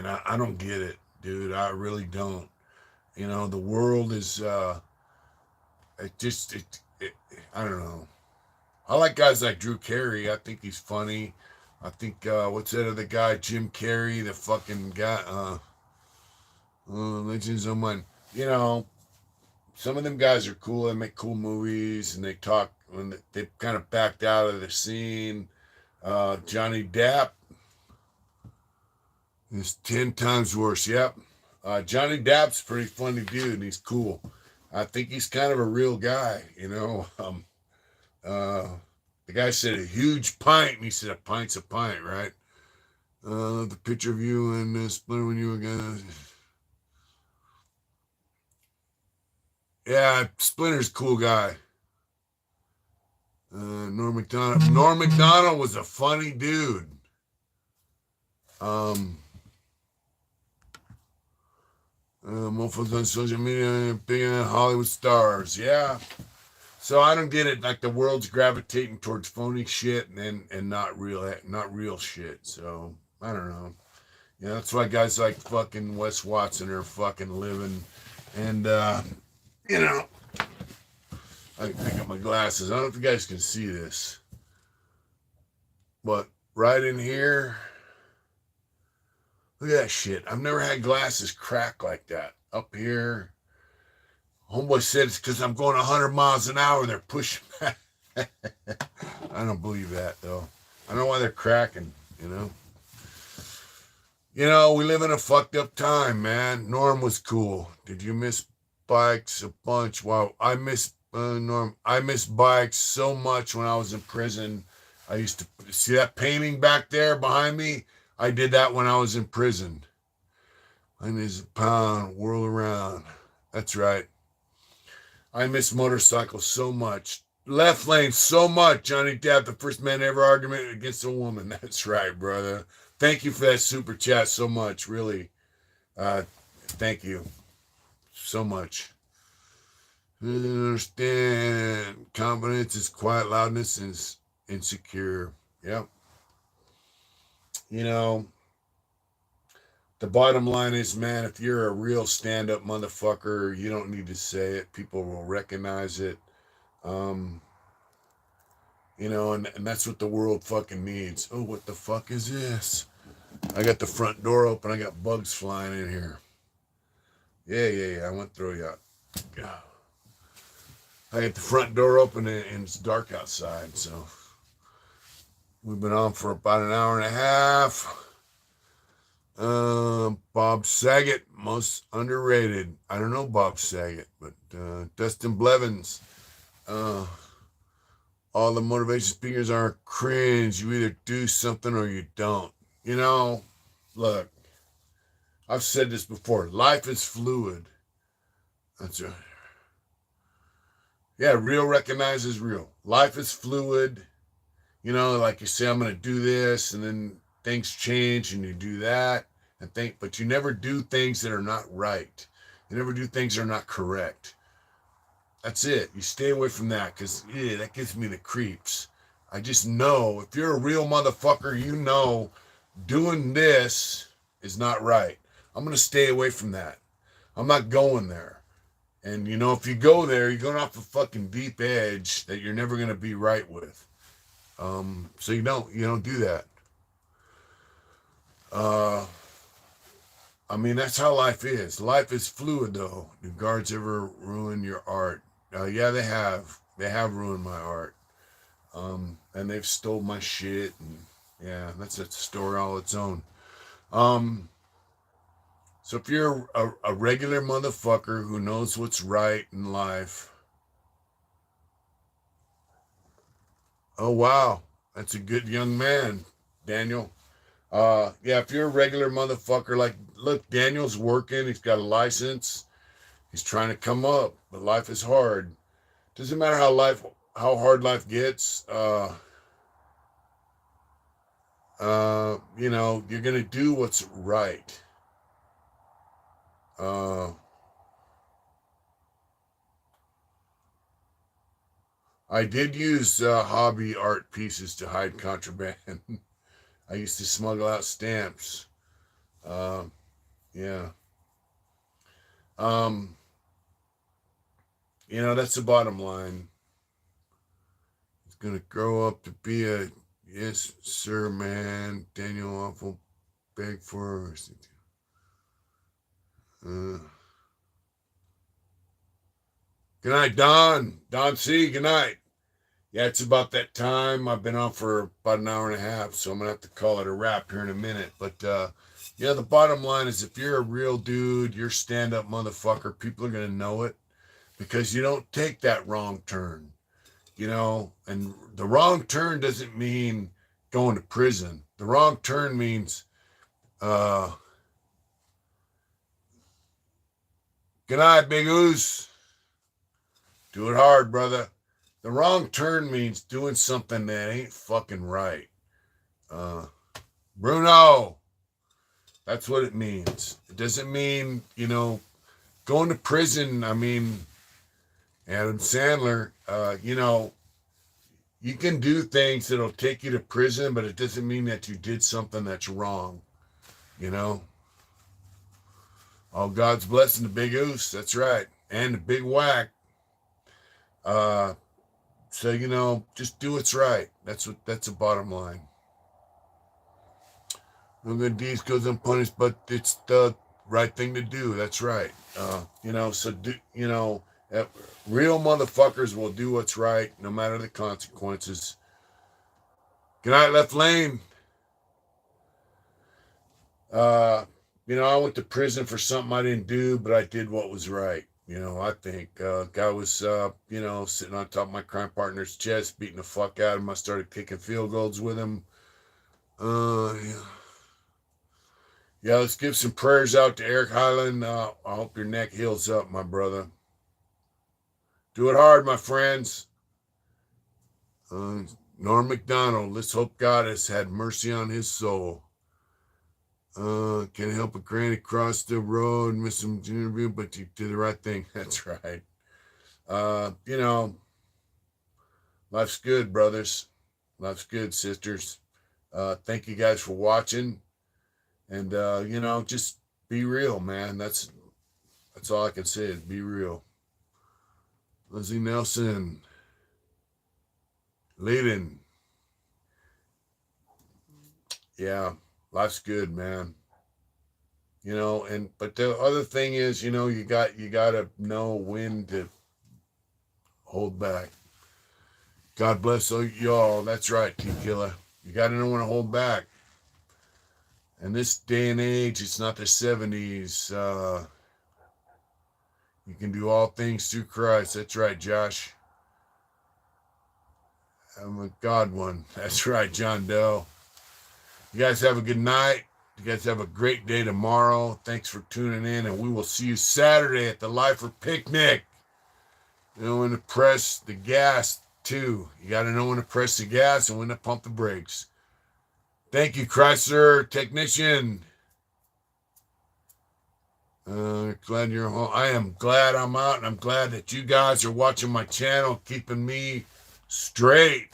I don't get it, dude. I really don't. The world is, I don't know. I like guys like Drew Carey. I think he's funny. I think, what's that other guy, Jim Carrey, the fucking guy, Legends of Mine. You know, some of them guys are cool. They make cool movies and they talk when they kind of backed out of the scene. Johnny Depp is 10 times worse. Yep. Johnny Depp's a pretty funny dude and he's cool. I think he's kind of a real guy. Uh, the guy said a huge pint, and he said a pint's a pint, right? The picture of you and Splinter when you were gonna. Yeah, Splinter's a cool guy. Norm Macdonald. Norm Macdonald was a funny dude. Mofos on social media, big Hollywood stars. Yeah. So I don't get it. Like the world's gravitating towards phony shit and not real shit. So I don't know. Yeah, that's why guys like fucking Wes Watson are fucking living. And you know, I got my glasses. I don't know if you guys can see this, but right in here, look at that shit. I've never had glasses crack like that. Up here, homeboy said it's because I'm going 100 miles an hour. They're pushing back. I don't believe that though. I don't know why they're cracking. We live in a fucked up time, man. Norm was cool. Did you miss bikes a bunch? Wow, I miss Norm. I miss bikes so much when I was in prison. I used to see that painting back there behind me. I did that when I was in prison. Mine is a pound, whirl around. That's right. I miss motorcycles so much. Left lane so much. Johnny Depp, the first man ever argument against a woman. That's right, brother. Thank you for that super chat so much. Really. Thank you so much. I understand. Confidence is quiet, loudness is insecure. Yep. You know, the bottom line is, man, if you're a real stand-up motherfucker, you don't need to say it. People will recognize it. Um, and that's what the world fucking needs. Oh, what the fuck is this? I got the front door open. I got bugs flying in here. Yeah. I went through you. Yeah. I got the front door open and it's dark outside. So we've been on for about an hour and a half. Bob Saget, most underrated. I don't know Bob Saget, but Dustin Blevins. All the motivation speakers are cringe. You either do something or you don't. Look, I've said this before. Life is fluid. That's right. Yeah, real recognizes real. Life is fluid. Like you say, I'm going to do this, and then things change, and you do that, but you never do things that are not right. You never do things that are not correct. That's it. You stay away from that, because that gives me the creeps. I just know, if you're a real motherfucker, doing this is not right. I'm going to stay away from that. I'm not going there. And, if you go there, you're going off a fucking deep edge that you're never going to be right with. So you don't do that. That's how life is. Life is fluid, though. Do guards ever ruin your art? Yeah, they have. They have ruined my art. And they've stole my shit. And yeah, that's a story all its own. So if you're a regular motherfucker who knows what's right in life, oh wow, that's a good young man, Daniel. Yeah, if you're a regular motherfucker, like, look, Daniel's working, he's got a license, he's trying to come up, but life is hard. Doesn't matter how hard life gets. You're gonna do what's right. I did use hobby art pieces to hide contraband. I used to smuggle out stamps. Uh, yeah. Um, that's the bottom line. It's gonna grow up to be a yes, sir, man. Daniel Awful beg for. Uh, Good night, Don. Don C. Good night. Yeah, it's about that time. I've been on for about an hour and a half, so I'm gonna have to call it a wrap here in a minute. But yeah, the bottom line is if you're a real dude, you're stand-up motherfucker, people are gonna know it because you don't take that wrong turn. And the wrong turn doesn't mean going to prison. The wrong turn means uh good night, Big Oos. Do it hard, brother. The wrong turn means doing something that ain't fucking right. Uh, Bruno, that's what it means. It doesn't mean, going to prison. I mean, Adam Sandler, you can do things that'll take you to prison, but it doesn't mean that you did something that's wrong, you know? All God's blessing the Big Oos, that's right. And the Big Whack. So, just do what's right. That's the bottom line. No good deeds goes unpunished, but it's the right thing to do. That's right. So real motherfuckers will do what's right, no matter the consequences. Good night, Left Lane. I went to prison for something I didn't do, but I did what was right. I think guy was, sitting on top of my crime partner's chest, beating the fuck out of him. I started kicking field goals with him. Yeah. Yeah, let's give some prayers out to Eric Highland. I hope your neck heals up, my brother. Do it hard, my friends. Norm McDonald, let's hope God has had mercy on his soul. Can't help a granny cross the road, miss some interview, but you did the right thing. That's right. Life's good, brothers. Life's good, sisters. Thank you guys for watching. And just be real, man. That's all I can say is be real. Leslie Nelson, leading. Yeah, life's good, man. But the other thing is, you gotta know when to hold back. God bless y'all. That's right, T-Killer. You gotta know when to hold back. In this day and age, it's not the 70s. You can do all things through Christ. That's right, Josh. I'm a God one. That's right, John Doe. You guys have a good night. You guys have a great day tomorrow. Thanks for tuning in, and we will see you Saturday at the Lifer Picnic. When to press the gas, too. You got to know when to press the gas and when to pump the brakes. Thank you, Chrysler technician. Glad you're home. I am glad I'm out, and I'm glad that you guys are watching my channel, keeping me straight.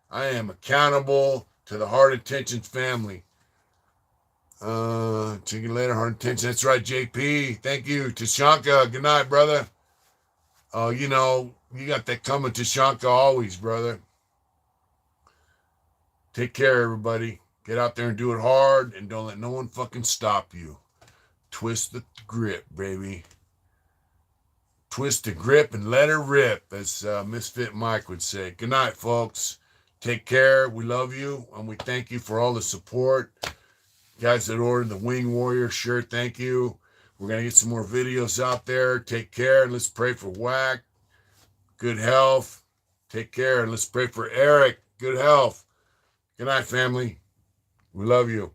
I am accountable to the Hard Intentions family. See you later, Hard Intentions. That's right, JP. Thank you. Tashanka, good night, brother. You got that coming, Tashanka, always, brother. Take care, everybody. Get out there and do it hard, and don't let no one fucking stop you. Twist the grip, baby. Twist the grip and let her rip, as Misfit Mike would say. Good night, folks. Take care. We love you, and we thank you for all the support. Guys that ordered the Wing Warrior shirt, thank you. We're going to get some more videos out there. Take care, and let's pray for Whack. Good health. Take care, and let's pray for Eric. Good health. Good night, family. We love you.